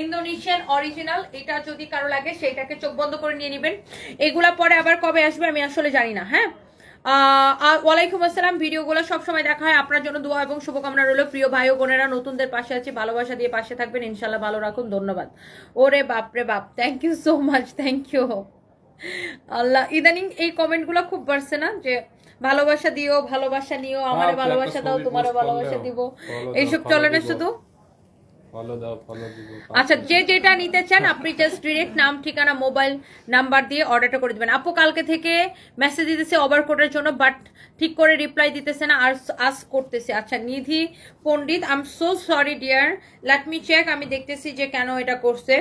ইন্দোনেশিয়ান অরিজিনাল। এটা যদি কারো লাগে সেটাকে চোখ বন্ধ করে নিয়ে নেবেন। এগুলা পরে আবার কবে আসবে আমি আসলে জানি না। হ্যাঁ, ওয়ালাইকুম আসসালাম। ভিডিওগুলো সবসময় দেখা হয়, আপনার জন্য দোয়া এবং শুভকামনা রইল। প্রিয় ভাই ও বোনেরা, নতুনদের পাশে আছে, ভালোবাসা দিয়ে পাশে থাকবেন ইনশাল্লাহ। ভালো রাখুন, ধন্যবাদ। ওরে বাপরে বাপ, thank you so much, thank you. Allah, ইদানিং এই কমেন্টগুলো খুব বাড়ছে না, যে ভালোবাসা দিও, ভালোবাসা নিও, আমারে ভালোবাসা দাও, তোমারও ভালোবাসা দিব, এইসব চলে না শুধু। আচ্ছা, যে যেটা নিতে চান আপনি জাস্ট ডিরেক্ট নাম ঠিকানা মোবাইল নাম্বার দিয়ে অর্ডারটা করে দিবেন। আপু কালকে থেকে মেসেজ দিতেছে ওভার কোডের জন্য, বাট ঠিক করে রিপ্লাই দিতেছে না, আর আস করতেছে। আচ্ছা, Nidhi Pandit, I am so sorry dear, let me check. আমি দেখতেছি যে কেন এটা করছে।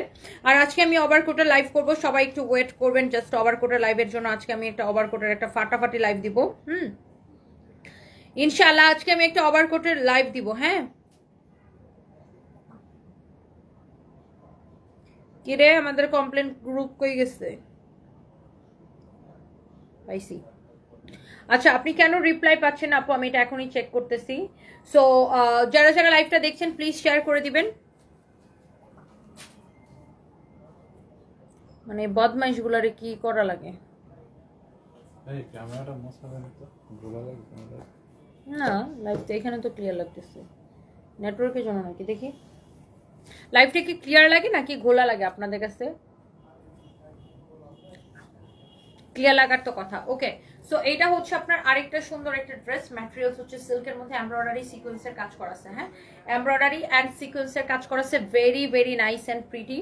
আর আজকে আমি ওভার কোডের লাইভ করবো, সবাই একটু ওয়েট করবেন জাস্ট ওভার কোডের লাইভের জন্য। আজকে আমি একটা ওভার কোডের একটা ফাটাফাটি লাইভ দিব। ইনশাআল্লাহ আজকে আমি একটা ওভার কোডের লাইভ দিব। হ্যাঁ, কিরে আমাদের কমপ্লেন গ্রুপ কই গেছে? পাইছি। আচ্ছা, আপনি কেন রিপ্লাই পাচ্ছেন আপু? আমি এটা এখনই চেক করতেছি। সো যারা যারা লাইভটা দেখছেন প্লিজ শেয়ার করে দিবেন। মানে বদমাইশগুলারে কি করা লাগে? এই ক্যামেরাটা মোছাবেন তো, ভালো লাগে ক্যামেরা। না, লাইভটা এখানে তো ক্লিয়ার লাগতেছে, নেটওয়ার্কের জন্য নাকি? দেখি লাইভটা কি ক্লিয়ার লাগে নাকি ঘোলা লাগে আপনাদের কাছে? ক্লিয়ার লাগার তো কথা। ওকে, সো এইটা হচ্ছে আপনার আরেকটা সুন্দর একটা ড্রেস, ম্যাটেরিয়ালস হচ্ছে সিল্কের মধ্যে এমব্রয়ডারি সিকোয়েন্সের কাজ করা আছে। হ্যাঁ, এমব্রয়ডারি এন্ড সিকোয়েন্সের কাজ করা আছে, very very nice and pretty,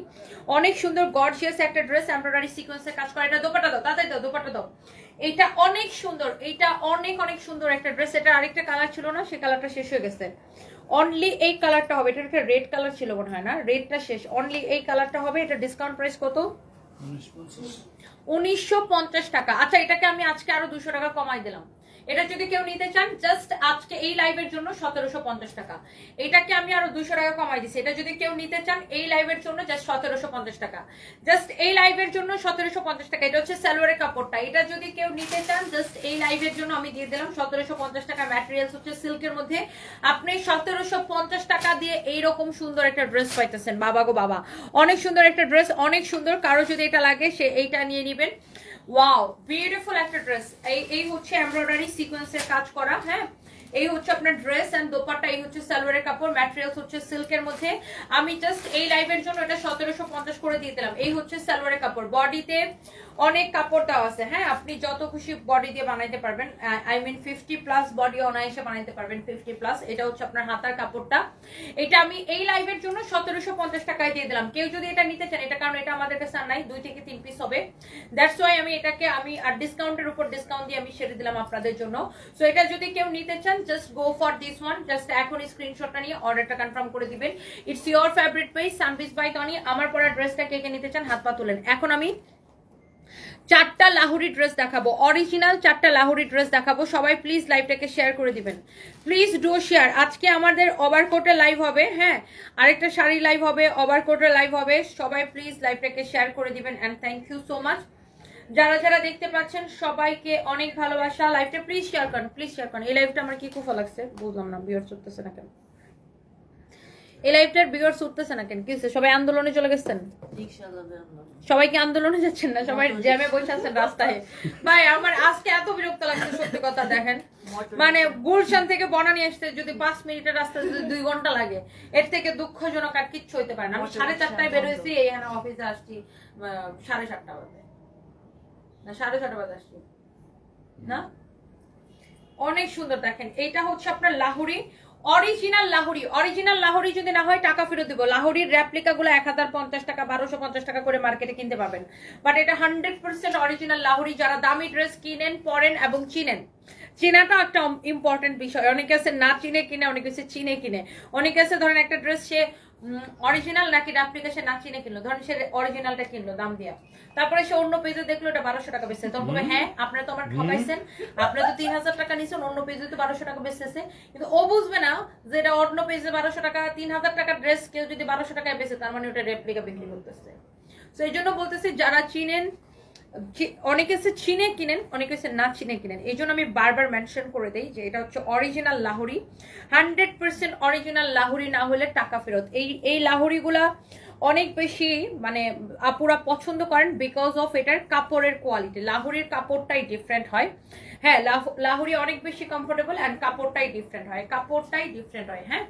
অনেক সুন্দর গর্জিয়াস একটা ড্রেস, এমব্রয়ডারি সিকোয়েন্সের কাজ করা। এটা দোপাট্টা দাও, তাড়াতাড়ি দাও, দোপাট্টা দাও। এটা অনেক সুন্দর, এটা অনেক অনেক সুন্দর একটা ড্রেস। এটা আরেকটা কালার ছিল না, সেই কালারটা শেষ হয়ে গেছে। অনলি এই কালারটা হবে, এটা একটা রেড কালার ছিল মনে হয় না, রেডটা শেষ, অনলি এই কালারটা হবে। এটা ডিসকাউন্ট প্রাইস কত? 1950 টাকা। আচ্ছা, এটাকে আমি আজকে আরো 200 টাকা কমাই দিলাম। এটা যদি কেউ নিতে চান জাস্ট আজকে এই লাইভের জন্য 1750 টাকা। এটাকে আমি আরো 200 টাকা কমাই দিছি। এটা যদি কেউ নিতে চান এই লাইভের জন্য জাস্ট 1750 টাকা, জাস্ট এই লাইভের জন্য 1750 টাকা। এটা হচ্ছে সালোয়ারের কাপড়টা। এটা যদি কেউ নিতে চান জাস্ট এই লাইভের জন্য আমি দিয়ে দিলাম 1750 টাকা। ম্যাটেরিয়ালস হচ্ছে সিল্কের মধ্যে। আপনি 1750 টাকা দিয়ে এইরকম সুন্দর একটা ড্রেস পাইতেছেন। বাবা গো বাবা, অনেক সুন্দর একটা ড্রেস, অনেক সুন্দর। কারো যদি এটা লাগে সে এইটা নিয়ে নিবেন। ওয়াও, বিউটিফুল একটা ড্রেস। এই হচ্ছে এমব্রয়ডারি সিকোয়েন্সের কাজ করা। হ্যাঁ, এই হচ্ছে আপনার ড্রেস এন্ড দোপাট্টা, এই হচ্ছে সালোয়ারের কাপড়, ম্যাটেরিয়ালস হচ্ছে সিল্কের মধ্যে। আমি জাস্ট এই লাইভের জন্য এটা 1750 করে দিয়ে দিলাম। এই হচ্ছে সালোয়ারের কাপড়, বডিতে অনেক কাপড় দেওয়া আছে। হ্যাঁ, আপনি যত খুশি বডি দিয়ে বানাইতে পারবেন, আই মিন 50+ বডি অনায়াসে বানাইতে পারবেন, 50+। এটা হচ্ছে আপনার হাতার কাপড়টা। এটা আমি এই লাইভের জন্য 1750 টাকায় দিয়ে দিলাম। কেউ যদি এটা নিতে চান, এটা কারণ এটা আমাদের কাছে আর নাই, 2 থেকে 3 পিস হবে, দ্যাটস ওয়াই আমি এটাকে আর ডিসকাউন্টের উপর ডিসকাউন্ট দিয়ে আমি ছেড়ে দিলাম আপনাদের জন্য। সো এটা যদি কেউ নিতে চান just go for this one. Just এখন স্ক্রিনশটটা নিয়ে অর্ডারটা কনফার্ম করে দিবেন। It's your favourite page Sanvees by Tony. আমার পরা ড্রেসটা কে কে নিতে চান হাত পা তুলেন। এখন আমি 4টা লাহোরি ড্রেস দেখাবো, অরিজিনাল 4টা লাহোরি ড্রেস দেখাবো। সবাই প্লিজ লাইভটাকে শেয়ার করে দিবেন, প্লিজ ডু শেয়ার। আজকে আমাদের ওভারকোটে লাইভ হবে। হ্যাঁ, আরেকটা শাড়ি লাইভ হবে, ওভারকোটে লাইভ হবে। সবাই প্লিজ লাইভটাকে শেয়ার করে দিবেন and thank you so much. যারা যারা দেখতে পাচ্ছেন সবাইকে অনেক ভালোবাসা। লাইভটা প্লিজ শেয়ার করেন, প্লিজ শেয়ার করেন। এই লাইভটা আমার কি কুফা লাগছে বুঝলাম না, ভিউয়ার্স উঠতেছে না কেন? এই লাইভটার ভিউয়ার্স উঠতেছে না কেন? কি হচ্ছে, সবাই আন্দোলনে চলে গেছেন? সবাই কি আন্দোলনে যাচ্ছেন না? সবাই জ্যামে বসে আছেন রাস্তায়? ভাই আমার আজকে এত বিরক্ত লাগছে সত্যি কথা। দেখেন, মানে গুলশান থেকে বনানী আসতে যদি 5 মিনিটের রাস্তা যদি 2 ঘন্টা লাগে, এর থেকে দুঃখজনক আর কিচ্ছু হইতে পারে না। আমি 4:30টায় বের হয়েছি, এখানে অফিসে আসছি 7:30 বাজে। না 6:30 বাজে আসছি না। অনেক সুন্দর দেখেন, এইটা হচ্ছে আপনার লাহোরি, অরিজিনাল লাহোরি। অরিজিনাল লাহোরি যদি না হয় টাকা ফেরত দিব। লাহোরির রেপ্লিকা গুলো 1050 টাকা 1250 টাকা করে মার্কেটে কিনতে পাবেন, বাট এটা 100% অরিজিনাল লাহোরি। যারা দামি ড্রেস কিনেন, পরেন এবং চিনেন, চেনাটা একটা ইম্পর্টেন্ট বিষয়। অনেকে আছে না চিনে কিনে, অনেকে আছে চিনে কিনে। অনেকে আছে ধরেন একটা ড্রেস সে অরিজিনাল নাকি রেপ্লিকা সে না চিনে কিনলো, ধরেন সে অরিজিনালটা কিনলো দাম দিয়া, তারপরে সে অন্য পেজে দেখলো এটা 1200 টাকা বেচছে, তখন বলবে হ্যাঁ আপনারা তো আমার ঠকাইছেন, আপনারা তো 3000 টাকা নিছেন, অন্য পেজে তো 1200 টাকা বেচতেছে। কিন্তু ও বুঝবে না যে এটা অন্য পেজে 1200 টাকা, 3000 টাকা ড্রেস কেউ যদি 1200 টাকায় বেচে তার মানে ওটা রেপ্লিকা বিক্রি করতেছে। তো এই জন্য বলতেছি যারা চিনেন, অনেকে এসে চিনে কিনেন, অনেকে এসে না চিনে কিনেন, এই জন্য আমি বারবার মেনশন করে দেই যে এটা হচ্ছে অরিজিনাল লাহোরি। 100% অরিজিনাল লাহোরি না হলে টাকা ফেরত। এই লাহোরিগুলা অনেক বেশি মানে আপুরা পছন্দ করেন বিকজ অফ এটার কাপড়ের কোয়ালিটি। লাহোরির কাপড়টাই ডিফারেন্ট হয়। হ্যাঁ, লাহোরি অনেক বেশি কমফোর্টেবল অ্যান্ড কাপড়টাই ডিফারেন্ট হয়, কাপড়টাই ডিফারেন্ট হয়। হ্যাঁ,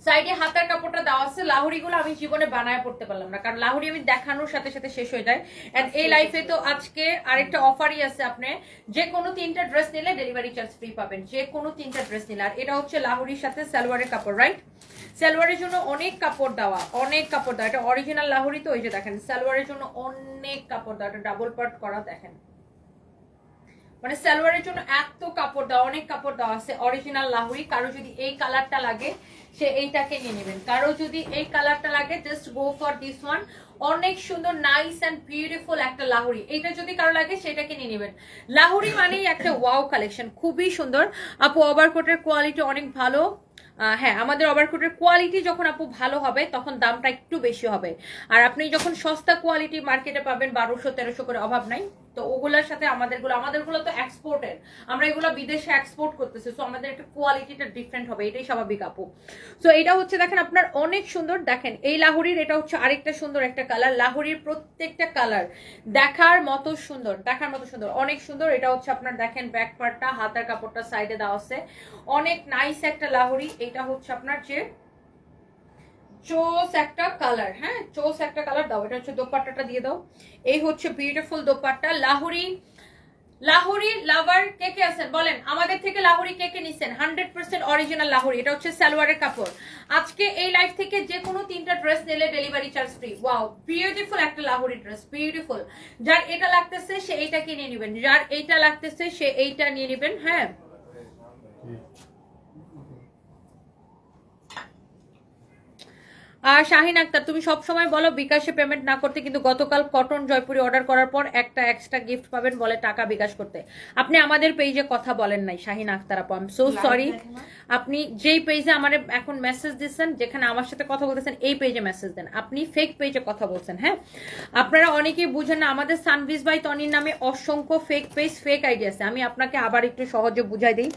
সাইডে হাতার কাপড়টা দেওয়া আছে। লাহোরি গুলো আমি জীবনে বানায় পড়তে পারলাম না, কারণ লাহোরি আমি দেখানোর সাথে সাথে শেষ হয়ে যায়। এন্ড এই লাইফে তো আজকে আরেকটা অফারই আছে, আপনি যে কোনো 3টা ড্রেস নিলে ডেলিভারি চার্জ ফ্রি পাবেন, যে কোনো 3টা ড্রেস নিলে। আর এটা হচ্ছে লাহোরির সাথে সালোয়ারের কাপড়, রাইট? সালোয়ারের জন্য অনেক কাপড় দেওয়া, অনেক কাপড় দেওয়া। এটা অরিজিনাল লাহোরি তো, ওই যে দেখেন সালোয়ারের জন্য অনেক কাপড় দেওয়া, এটা ডাবল পার্ট করা, দেখেন মানে সালোয়ারের জন্য এত কাপড় দেওয়া, অনেক কাপড় দেওয়া আছে। অরিজিনাল লাহোরি। কারো যদি এই কালারটা লাগে সে এইটাকে নিয়ে নেবেন, কারো যদি এই কালারটা লাগে just go for this one. অনেক সুন্দর নাইস এন্ড বিউটিফুল একটা লাহোরি। এইটা যদি কারো লাগে সেটাকে নিয়ে নেবেন। লাহোরি মানেই একটা ওয়াও কালেকশন, খুবই সুন্দর। আপু ওভারকোটের কোয়ালিটি অনেক ভালো। হ্যাঁ, আমাদের ওভারকোটের কোয়ালিটি যখন আপু ভালো হবে তখন দামটা একটু বেশি হবে। আর আপনি যখন সস্তা কোয়ালিটি মার্কেটে পাবেন 1200-1300 করে, অভাব নাই। তো ওগুলোর সাথে আমাদেরগুলো তো এক্সপোর্টের, আমরা এগুলো বিদেশে এক্সপোর্ট করতেছি, সো আমাদের একটা কোয়ালিটিটা ডিফারেন্ট হবে, এটাই স্বাভাবিক আপু। সো এটা হচ্ছে দেখেন আপনার অনেক সুন্দর। দেখেন এই লাহোরির এটা হচ্ছে আরেকটা সুন্দর একটা কালার। লাহোরির প্রত্যেকটা কালার দেখার মতো সুন্দর, দেখার মতো সুন্দর, অনেক সুন্দর। এটা হচ্ছে আপনার দেখেন ব্যাক পার্টটা, হাতার কাপড়টা সাইডে দেওয়া আছে, অনেক নাইস একটা লাহোরি। এটা হচ্ছে আপনার যে চোস একটা কালার, হ্যাঁ চোস একটা কালার দাও। এটা হচ্ছে দোপাট্টাটা দিয়ে দাও। এই হচ্ছে বিউটিফুল দোপাট্টা। লাহোরি লাভার কে কে আছেন বলেন, আমাদের থেকে লাহোরি কে কে নিছেন? 100% অরিজিনাল লাহোরি। এটা হচ্ছে সালোয়ারের কাপড়। আজকে এই লাইভ থেকে যে কোনো 3টা ড্রেস নিলে delivery charge free. Wow, beautiful একটা লাহোরি ড্রেস, বিউটিফুল। যার এটা লাগতেছে সে এইটাকে নিয়ে নেবেন, যার এইটা লাগতেছে সে এইটা নিয়ে নেবেন। হ্যাঁ, আর শাহিন আক্তার, তুমি সব সময় বলো বিকাশে পেমেন্ট না করতে, কিন্তু গতকাল কটন জয়পুরি অর্ডার করার পর একটা এক্সট্রা গিফট পাবেন বলে টাকা বিকাশ করতে। আপনি আমাদের পেজে কথা বলেন নাই শাহিন আক্তার আপু, আই এম সো সরি। আপনি যেই পেজে আমার এখন মেসেজ দিচ্ছেন, যেখানে আমার সাথে কথা বলতেছেন, এই পেজে মেসেজ দেন। আপনি ফেক পেজে কথা বলছেন। হ্যাঁ, আপনারা অনেকেই বুঝেন না, আমাদের সানভিজ বাই তনির নামে অসংখ্য ফেক পেজ, ফেক আইডি আছে। আমি আপনাকে আবার একটু সহজে বুঝাই দিই।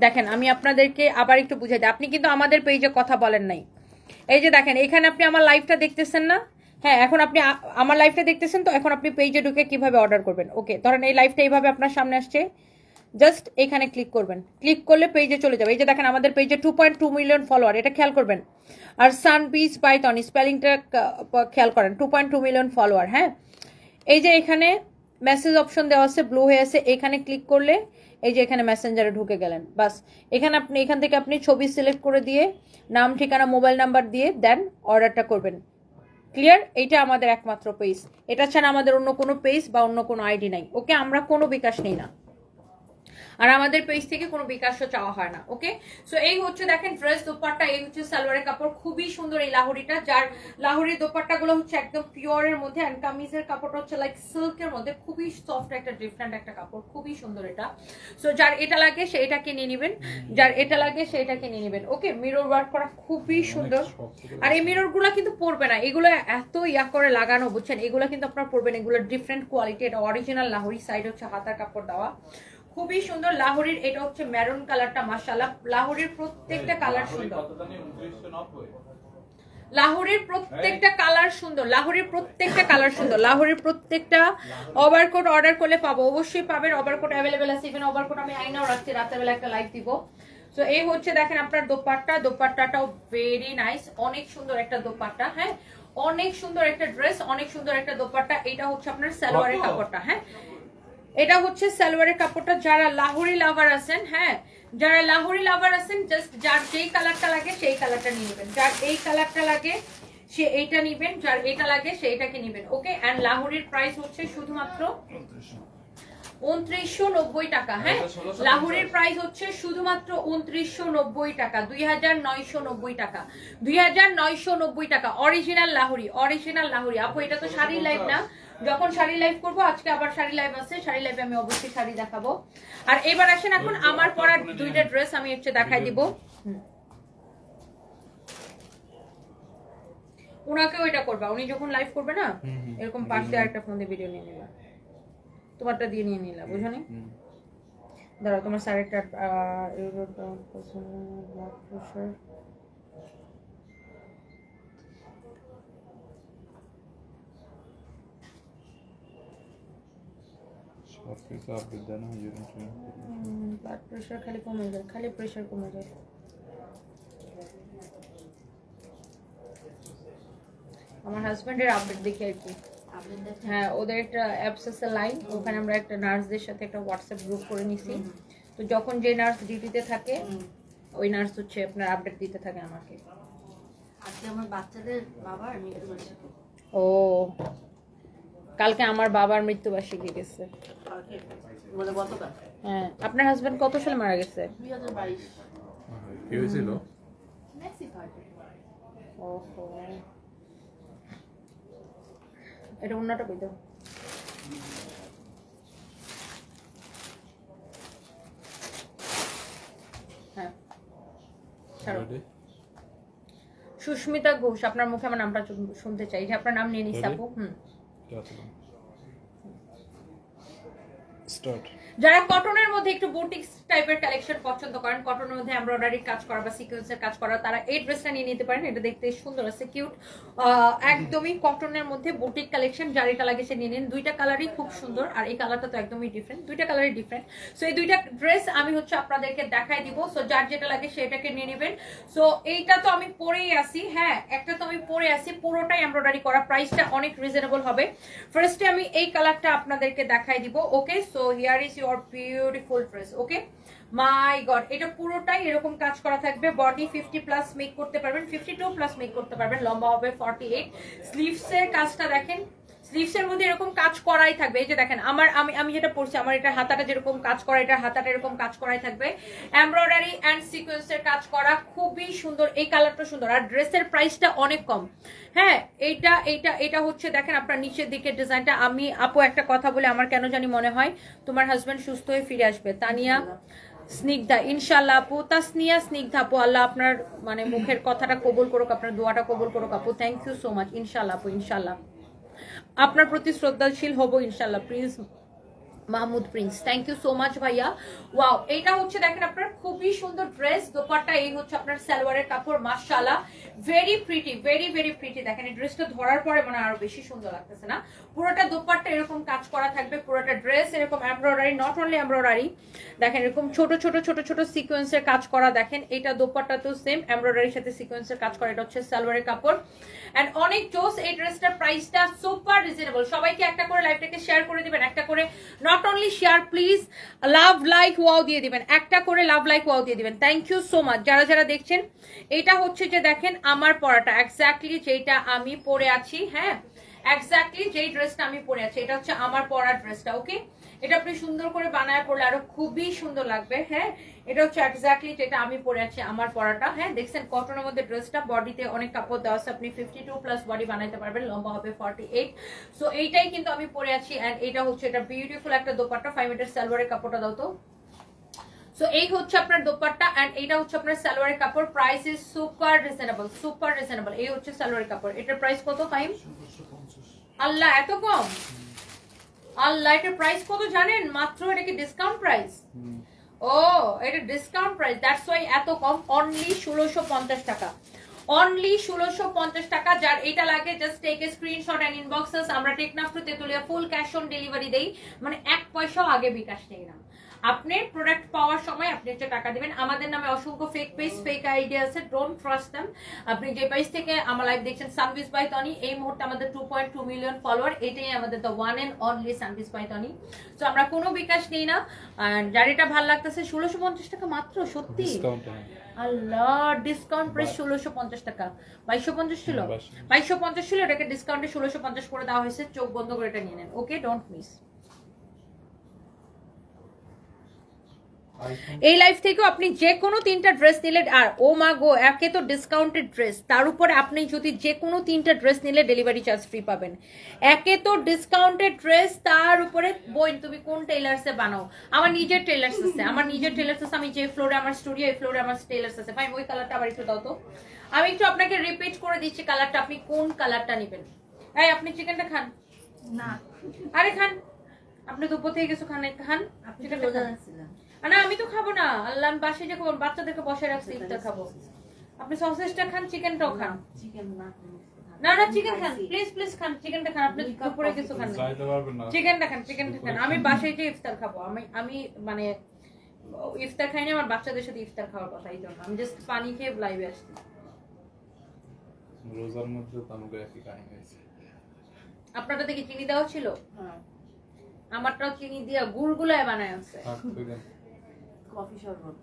দেখেন আমি আপনাদেরকে আবার একটু বুঝাই দিই। আপনি কিন্তু আমাদের পেজে কথা বলেন নাই। এই যে দেখেন এখানে আপনি আমার লাইভটা দেখতেছেন না? হ্যাঁ, এখন আপনি আমার লাইভটা দেখতেছেন, তো এখন আপনি পেজে ঢুকে কিভাবে অর্ডার করবেন। ওকে, ধরেন এই লাইভটা এইভাবে আপনার সামনে আসছে, জাস্ট এখানে ক্লিক করবেন, ক্লিক করলে পেজে চলে যাবে। এই যে দেখেন আমাদের পেজে 2.2 মিলিয়ন ফলোয়ার, এটা খেয়াল করবেন। আর সানবিজ বাই তনি স্পেলিংটা খেয়াল করেন, 2.2 মিলিয়ন ফলোয়ার। হ্যাঁ, এই যে এখানে মেসেজ অপশন দেওয়া আছে, ব্লু হয়ে আছে, এখানে ক্লিক করলে এই যে এখানে মেসেঞ্জারে ঢুকে গেলেন। বাস এখান থেকে আপনি ছবি সিলেক্ট করে দিয়ে নাম, ঠিকানা, মোবাইল নাম্বার দিয়ে দেন অর্ডারটা করবেন। ক্লিয়ার? এইটা আমাদের একমাত্র পেজ, এটা ছাড়া আমাদের অন্য কোনো পেজ বা অন্য কোনো আইডি নাই। ওকে, আমরা কোনো বিকাশ নেই না, আর আমাদের পেজ থেকে কোনো বিকাশও চাওয়া হয় না। ওকে, সো এই হচ্ছে দেখেন ড্রেস দোপাট্টা, এই হচ্ছে সালোয়ারের কাপড়, খুবই সুন্দর এই লাহোরিটা। যার লাহোরির দোপাট্টা গুলো হচ্ছে একদম পিওরের মধ্যে, এন্ড কামিজের কাপড়টা হচ্ছে লাইক সিল্কের মধ্যে, খুবই সফট একটা ডিফারেন্ট একটা কাপড়, খুবই সুন্দর এটা। সো যার এটা লাগে সে এটাকে নিয়ে নেবেন, যার এটা লাগে সে এটাকে নিয়ে নেবেন। ওকে, মিরর ওয়ার্ক করা খুবই সুন্দর। আর এই মিরর গুলা কিন্তু পরবে না, এগুলো এত ইয়া করে লাগানো, বুঝছেন, এগুলো কিন্তু আপনার পরবেন, এগুলো ডিফারেন্ট কোয়ালিটি। এটা অরিজিনাল লাহোরি, সাইড হচ্ছে হাতার কাপড় দেওয়া, খুবই সুন্দর। লাহোরির এটা হচ্ছে মেরুন কালারটা, মাশাআল্লাহ। লাহোরির প্রত্যেকটা কালার সুন্দর, লাহোরির প্রত্যেকটা কালার সুন্দর, লাহোরির প্রত্যেকটা কালার সুন্দর, লাহোরির প্রত্যেকটা। ওভারকোট অর্ডার করলে পাবো, অবশ্যই পাবেন। ওভারকোট অ্যাভেলেবেল আছে, ইভেন ওভারকোট আমি আইনাও রাখছি, রাতের বেলা একটা লাইভ দিব। সো এই হচ্ছে দেখেন আপনার দোপাট্টা, দোপাট্টাটাও ভেরি নাইস, অনেক সুন্দর একটা দোপাট্টা। হ্যাঁ, অনেক সুন্দর একটা ড্রেস, অনেক সুন্দর একটা দোপাট্টা। এটা হচ্ছে আপনার সালোয়ারের কাপড়টা। হ্যাঁ, এটা হচ্ছে সালোয়ারের কাপড়টা। যারা লাহোরি লাভার আছেন, হ্যাঁ যারা লাহোরি লাভার আছেন, জাস্ট যার যেই কালারটা লাগে সেই কালারটা নিয়ে নেবেন। যার এই কালারটা লাগে সে এইটা নিবেন, যার এটা লাগে সে এটাকে নিবেন। ওকে, এন্ড লাহোরির প্রাইস হচ্ছে শুধুমাত্র 2990 টাকা। হ্যাঁ, লাহোরের প্রাইস হচ্ছে শুধুমাত্র 2990 টাকা, 2990 টাকা, 2990 টাকা। Original Lahori, original Lahori. আপু এটা তো শাড়ি লাইভ না, যখন শাড়ি লাইভ করবো, আজকে আবার শাড়ি লাইভ আছে, শাড়ি লাইভে আমি অবশ্যই শাড়ি দেখাবো। আর এবার আসেন এখন আমার পরা দুইটা ড্রেস আমি হচ্ছে দেখাই দিব। ওনাকেও এটা করবা, উনি যখন লাইভ করবে না এরকম পাশ দিয়ে আরেকটা ফোন দিয়ে ভিডিও নিয়ে নিবা, তোমারটা দিয়ে নিয়ে নিলা, বুঝো নি? দাঁড়াও, তোমার স্যার একটা ব্লাড প্রেশার খালি কমে যায়, খালি প্রেশার কমে যায়। আমার হাজবেন্ডের আপডেট দেখি আর কি। হ্যাঁ, ওদের একটা অ্যাপস আছে লাইন, ওখানে আমরা একটা নার্সদের সাথে একটা হোয়াটসঅ্যাপ গ্রুপ করে নিছি। তো যখন যে নার্স ডিউটিতে থাকে ওই নার্স হচ্ছে আপনার আপডেট দিতে থাকে আমাকে। আজকে আমার বাচ্চাদের বাবার মৃত্যুবার্ষিকী। ও, কালকে আমার বাবার মৃত্যুবার্ষিকী গেছে। বলে গতকাল। হ্যাঁ, আপনার হাজবেন্ড কত সালে মারা গেছে? 2022। কি হয়েছিল? মেক্সিকোতে। ওহো, এটা অন্যটা কই দাও। হ্যাঁ, ছাড়ো। সুস্মিতা ঘোষ, আপনার মুখে আমার নামটা শুনতে চাই। যে আপনার নাম নিয়ে নিস আপু। স্টার্ট। যারা কটনের মধ্যে একটু বুটিক টাইপের কালেকশন পছন্দ করেন, কটনের মধ্যে এমব্রয়ডারি কাজ করা বা সিকোয়েন্সের কাজ করা, তারা এই ড্রেসটা নিয়ে নিতে পারেন। এটা দেখতে সুন্দর আছে, কিউট, একদমই কটনের মধ্যে বুটিক কালেকশন। যার এটা লাগে সে নিয়ে নিন। দুইটা কালারই খুব সুন্দর, আর এই কালারটা তো একদমই ডিফারেন্ট, দুইটা কালারই ডিফারেন্ট। সো এই দুইটা ড্রেস আমি হচ্ছে আপনাদেরকে দেখাই দিব। সো যার যেটা লাগে সেটাকে নিয়ে নেবেন। সো এইটা তো আমি পরেই আসি, হ্যাঁ একটা তো আমি পরে আসি, পুরোটাই এমব্রয়ডারি করা, প্রাইসটা অনেক রিজনেবল হবে। ফার্স্টে আমি এই কালারটা আপনাদেরকে দেখাই দিব। Okay, so here is your beautiful dress. Okay, my god, এটা পুরোটাই এরকম কাজ করা থাকবে। বডি 50 প্লাস মেক করতে পারবেন, 52 প্লাস মেক করতে পারবেন, লম্বা হবে 48। স্লিভসের কাজটা দেখেন, স্লিভসের মধ্যে এরকম কাজ করাই থাকবে। এই যে দেখেন আমি যেটা পরছি, আমার এটা হাতাটা যেরকম কাজ করা, এটা হাতাটা এরকম কাজ করাই থাকবে। এমব্রয়ডারি এন্ড সিকোয়েন্সের কাজ করা, খুবই সুন্দর। এই কালারটা সুন্দর, আর ড্রেসের প্রাইসটা অনেক কম। হ্যাঁ, এটা হচ্ছে দেখেন আপনার নিচের দিকের ডিজাইনটা। আমি আপু একটা কথা বলে, আমার কেন জানি মনে হয় তোমার হাজবেন্ড সুস্থ হয়ে ফিরে আসবে। তানিয়া স্নিগ্ধা, ইনশাআল্লাহ আপু। তাসনিয়া স্নিগ্ধা আপু, আল্লাহ আপনার মানে মুখের কথাটা কবুল করুক, আপনার দোয়াটা কবুল করুক আপু। Thank you so much. ইনশাআল্লাহ আপু, ইনশাআল্লাহ আপনার প্রতি শ্রদ্ধাশীল হবো ইনশাআল্লাহ। Please Mahmud Prince, thank you so much ভাইয়া। ওয়াও, এটা হচ্ছে দেখেন আপনার খুবই সুন্দর ড্রেস, দোপাট্টা। এই হচ্ছে আপনার সালোয়ারের কাপড়, মাশাআল্লাহ very pretty, very very pretty. দেখেন এই ড্রেসটা ধরার পরে মানে আরো বেশি সুন্দর লাগতেছে না? পুরোটা দোপাট্টা এরকম কাজ করা থাকবে, পুরোটা ড্রেস এরকম এমব্রয়ডারি, নট অনলি এমব্রয়ডারি, দেখেন এরকম ছোট ছোট ছোট ছোট সিকোয়েন্সের কাজ করা। দেখেন এটা দোপাট্টাতেও সেম এমব্রয়ডারির সাথে সিকোয়েন্সের কাজ করা। এটা হচ্ছে সালোয়ারের কাপড় এন্ড অনেক জোস। এই ড্রেসটার প্রাইসটা সুপার রিজনেবল। সবাইকে একটা করে লাইভটাকে শেয়ার করে দিবেন, একটা করে not only share, please love like wow দিয়ে দিবেন, একটা করে লাভ লাইক ওয়াও দিয়ে দিবেন। থ্যাংক ইউ সো মাচ যারা যারা দেখছেন। এটা হচ্ছে যে দেখেন আমার পরাটা এক্স্যাক্টলি যেটা আমি পরে আছি। হ্যাঁ, এক্স্যাক্টলি যেই ড্রেসটা আমি পরে আছি এটা হচ্ছে আমার পরা ড্রেসটা। ওকে, এটা আপনি সুন্দর করে বানায় পড়লে আরো খুবই সুন্দর লাগবে। হ্যাঁ, এটা হচ্ছে এক্স্যাক্টলি যেটা আমি পরে আছি, আমার পরাটা। হ্যাঁ, দেখছেন কটনের মধ্যে ড্রেসটা, বডিতে অনেক কাপড় দেওয়া আছে, আপনি 52 প্লাস বডি বানাইতে পারবেন, লম্বা হবে 48। সো এইটাই কিন্তু আমি পরে আছি এন্ড এটা হচ্ছে এটা বিউটিফুল একটা দোপাট্টা। 5 মিটার সালোয়ারের কাপড়টা দাও তো। সো এই হচ্ছে আপনার দোপাট্টা এন্ড এইটা হচ্ছে আপনার সালোয়ারের কাপড়। Price is super reasonable, super reasonable. এই হচ্ছে সালোয়ারের কাপড়। এটার প্রাইস কত ফাইম? আল্লাহ, এত কম? আল্লাহ, এটার প্রাইস কত জানেন? মাত্র, এটা কি ডিসকাউন্ট প্রাইস? ও, এটা ডিসকাউন্ট প্রাইস, দ্যাটস ওয়াই এত কম। অনলি 1650 টাকা, অনলি 1650 টাকা। যার এটা লাগে just take a screenshot and ইনবক্সেস। আমরা Teknaf to Tetulia full cash on delivery দেই, মানে 1 পয়সাও আগে বিকাশ নেই না। আপনি প্রোডাক্ট পাওয়ার সময় আপনি হচ্ছে টাকা দিবেন। আমাদের নামে অসংখ্য ফেক পেজ ফেক আইডিয়া আছে, ডোন্ট ট্রাস্ট দেম। আপনি যে পেজ থেকে আমার লাইভ দেখছেন সানভিস বাই টনি, এই মুহূর্তে আমাদের 2.2 মিলিয়ন ফলোয়ার, এটাই আমাদের দ্য ওয়ান এন্ড অনলি সানভিস বাই টনি। সো আমরা কোনো বিকাশ নেই না। আর যার এটা ভালো লাগতেছে 1650 টাকা মাত্র, সত্যি আল্লাহ ডিসকাউন্ট প্রাইস 1650 টাকা। 2250 ছিল, 2250 ছিল, এটাকে ডিসকাউন্টে 1650 করে দেওয়া হয়েছে। চোখ বন্ধ করে এটা নিয়ে নেন, ওকে, ডোন্ট মিস। এই লাইফ থেকেও আপনি যে কোনো 3টা ড্রেস নিলে, আর ও মা গো, একে তো ডিসকাউন্টেড ড্রেস, তার উপরে আপনি যদি যে কোনো 3টা ড্রেস নিলে ডেলিভারি চার্জ ফ্রি পাবেন। একে তো ডিসকাউন্টেড ড্রেস, তার উপরে বই তুমি কোন টেইলার্সে বানাও? আমার নিজের টেইলার্স আছে, আমি যে ফ্লোরে আমার স্টুডিও, এই ফ্লোরে আমার টেইলার্স আছে। ভাই ওই কালারটা আবার একটু দাও তো। আমি একটু আপনাকে রিপিট করে দিচ্ছি কালারটা, আপনি কোন কালারটা নেবেন। এই আপনি চিকেনটা খান না, আরে খান, আপনি দুপুর থেকে কিছু খান, আপনি তো রোজা রাখছিলেন। না আমি তো খাবো না, আল্লাহ আমি বাসায় যে খাবো, বাচ্চাদেরকে বসে রাখছি, ইফতার খাবো। আপনি সসেজটা খান, চিকেনটাও খান। চিকেন না, না চিকেন খান, প্লিজ খান, চিকেনটা খান। আপনি দুপুরে কিছু খান, চিকেনটা খান। আমি বাসায় যে ইফতার খাবো, আমি মানে ইফতার খাই না, আমার বাচ্চাদের সাথে ইফতার খাওয়ার কথা, এই জন্য আমি জাস্ট পানি খেয়ে লাইভে আসছি। রোজার মধ্যে তামুকে একই কাহিনী হয়েছে। আপনারটা দেখি চিনি দেওয়া ছিল, আমারটাও চিনি দিয়া গুড়গুলায় বানায় আছে। কফি শরবত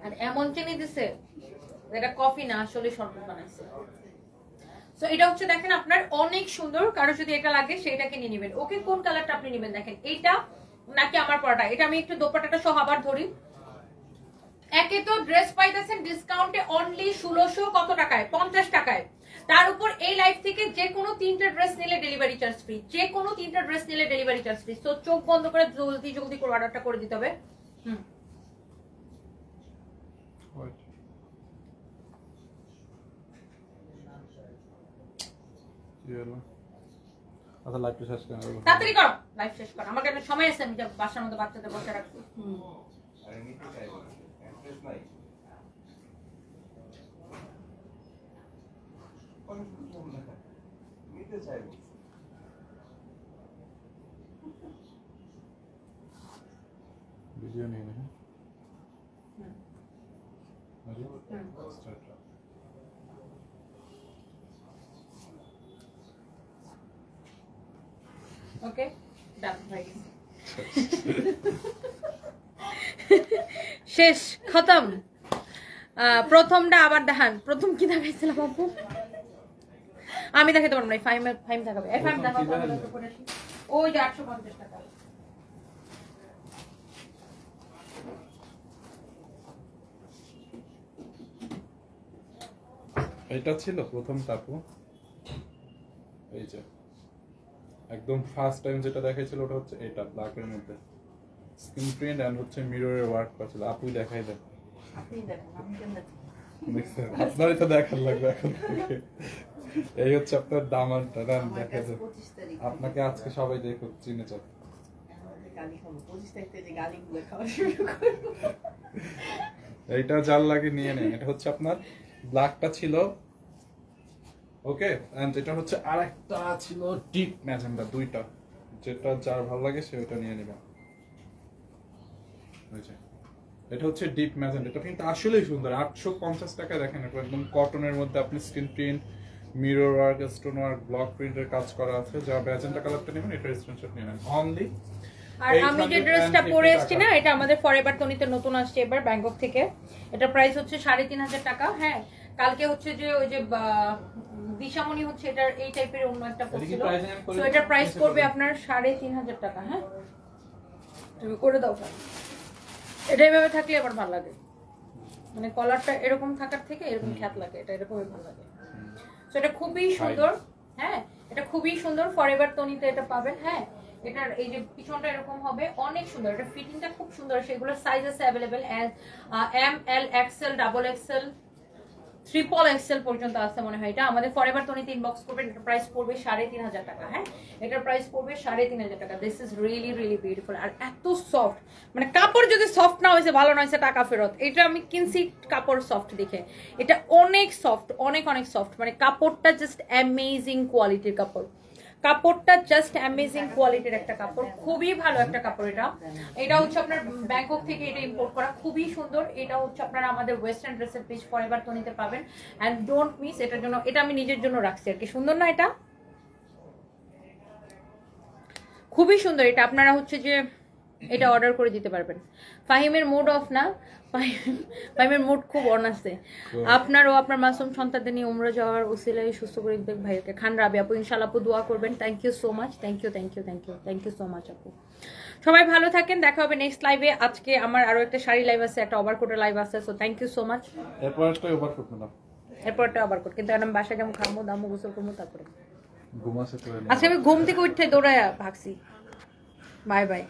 আর এমন চিনি দিছে এটা কফি না, আসলে শরবত বানাইছে। সো এটা হচ্ছে দেখেন আপনার অনেক সুন্দর, কারো যদি এটা লাগে সেটাকে নিয়ে নেবেন। ওকে, কোন কালারটা আপনি নেবেন দেখেন, এইটা নাকি আমার পরাটা? এটা আমি একটু দোপাট্টাটা সহ আবার ধরি। একে তো ড্রেস পাইতেছেন ডিসকাউন্টে অনলি 1600 কত টাকায়? 50 টাকায়। তার উপর এই লাইফ থেকে যে কোনো 3টা ড্রেস নিলে ডেলিভারি চার্জ ফ্রি, যে কোনো 3টা ড্রেস নিলে ডেলিভারি চার্জ ফ্রি। সো চোখ বন্ধ করে জলদি করে অর্ডারটা করে দিতে হবে। আচ্ছা লাইভটা শেষ করে নেব, তাড়াতাড়ি করো, লাইভ শেষ করো, আমার কাছে সময় আছে, আমি বাসার মধ্যে বাচ্চাদের বসে রাখছি। ভিডিও নিয়ে নেব। ওকে ডান হয়ে গেছে, শেষ খতম। প্রথমটা আবার দেখান, প্রথম কি দেখাইছিলাম আপু? আমি দেখাতে পারবো না, ফাইম দেখাবে। ফাইম দেখাবো, ওই যে 850 টাকা। এটা ছিল প্রথম টাপু, এই যে একদম ফার্স্ট টাইম যেটা দেখাইছিল ওটা হচ্ছে এটা ব্ল্যাকের মধ্যে স্ক্রিন প্রিন্ট এন্ড হচ্ছে মিররের ওয়ার্ক করা ছিল। আপুই দেখাই দেন, আপনি দেখেন, আমি কেন দেখি? দেখছেন? আপনারই তো দেখার লাগবে এখন থেকে। এই হচ্ছে আপনার দামানটা, দেন দেখা দেন। 25 তারিখ আপনাকে আজকে সবাই দেখো চিনে যাবে। গালি খাবো, 25 তারিখ থেকে যে গালিগুলো খাওয়া শুরু করবো। এইটা যার লাগে নিয়ে নেন। এটা হচ্ছে আপনার ব্ল্যাকটা ছিল, ওকে, এন্ড এটা হচ্ছে আরেকটা ছিল ডিপ ম্যাজেন্টা, দুইটা, যেটা যার ভালো লাগে সে ওটা নিয়ে নেবে। এটা হচ্ছে ডিপ ম্যাজেন্টা, এটা কিন্তু আসলেই সুন্দর। 850 টাকা দেখেন, এটা একদম কটনের মধ্যে আপনি screen print, mirror work, stone work, block প্রিন্টের কাজ করা আছে। যা ম্যাজেন্টা কালারটা নেবেন এটা স্ক্রিনশট নিয়ে নেন অনলি। আর আমি যে ড্রেসটা পরে এসেছি না, এটা আমাদের ফরএভার টনিতে নতুন আসছে এবার ব্যাংকক থেকে। এটা প্রাইস হচ্ছে 3500 টাকা। হ্যাঁ, কালকে হচ্ছে যে ওই যে দিশামণি হচ্ছে এটার এই টাইপের অন্য একটা পড়ছিল, সো এটার প্রাইস করবে আপনার 3500 টাকা। হ্যাঁ, তুমি করে দাও। এটা এইভাবে থাকলে আবার ভালো লাগে, মানে কলারটা এরকম থাকার থেকে এরকম খ্যাত লাগে, এটা এরকমই ভালো লাগে। সো এটা খুবই সুন্দর। হ্যাঁ, এটা খুবই সুন্দর, ফরএভার টনিতে এটা পাবেন। হ্যাঁ, এটার এই যে পিছনটা এরকম হবে, অনেক সুন্দর। এটা ফিটিংটা খুব সুন্দর। সেগুলোর সাইজ আছে available M, L, XL, double XL, triple XL পর্যন্ত আসছে মনে হয়। এটা আমাদের ফরএভার তনিতে ইনবক্স করবেন, এটার প্রাইস পড়বে 3,500 টাকা। হ্যাঁ, এটার প্রাইস পড়বে 3,500 টাকা। This is really really beautiful. আর এত সফট, মানে কাপড় যদি সফট না হয়েছে ভালো না হয়েছে টাকা ফেরত। এটা আমি কিনছি কাপড় সফট দেখে, এটা অনেক সফট, অনেক অনেক সফট, মানে কাপড়টা জাস্ট অ্যামেজিং কোয়ালিটির কাপড়। কাপড়টা জাস্ট অ্যামেজিং কোয়ালিটির একটা কাপড়, খুবই ভালো একটা কাপড়। এটা হচ্ছে আপনার ব্যাংকক থেকে এটা ইম্পোর্ট করা, খুবই সুন্দর। এটা হচ্ছে আপনারা আমাদের ওয়েস্টার্ন ড্রেসের পেজ ফরএভার তনিতে পাবেন। অ্যান্ড ডোন্ট মিস, এটার জন্য, এটা আমি নিজের জন্য রাখছি আর কি। সুন্দর না এটা? খুবই সুন্দর। এটা আপনারা হচ্ছে যে এটা অর্ডার করে দিতে পারবেন। ফাহিমের মুড অফ না, ফাহিমের মুড খুব অন আছে। আপনার ও আপনার মাসুম সন্তানদের নিয়ে উমরা যাওয়ার ওসিলায় সুস্থ করে দেখ ভাইকে। খান রাবি আপু, ইনশাআল্লাহ আপু দোয়া করবেন। Thank you so much, thank you thank you thank you thank you so much আপু। সবাই ভালো থাকেন, দেখা হবে নেক্সট লাইভে। আজকে আমার আরো একটা শাড়ি লাইভ আছে, একটা ওভারকোটের লাইভ আছে। So thank you so much. এরপরটাই ওভারকোট না, এরপরটা ওভারকোট, কিন্তু আমি বাসায় যেমন খামো দামো গোসল করবো তারপরে। ঘুমাসে তো আজকে আমি ঘুম থেকে উঠে দৌড়ায় ভাগছি। Bye bye.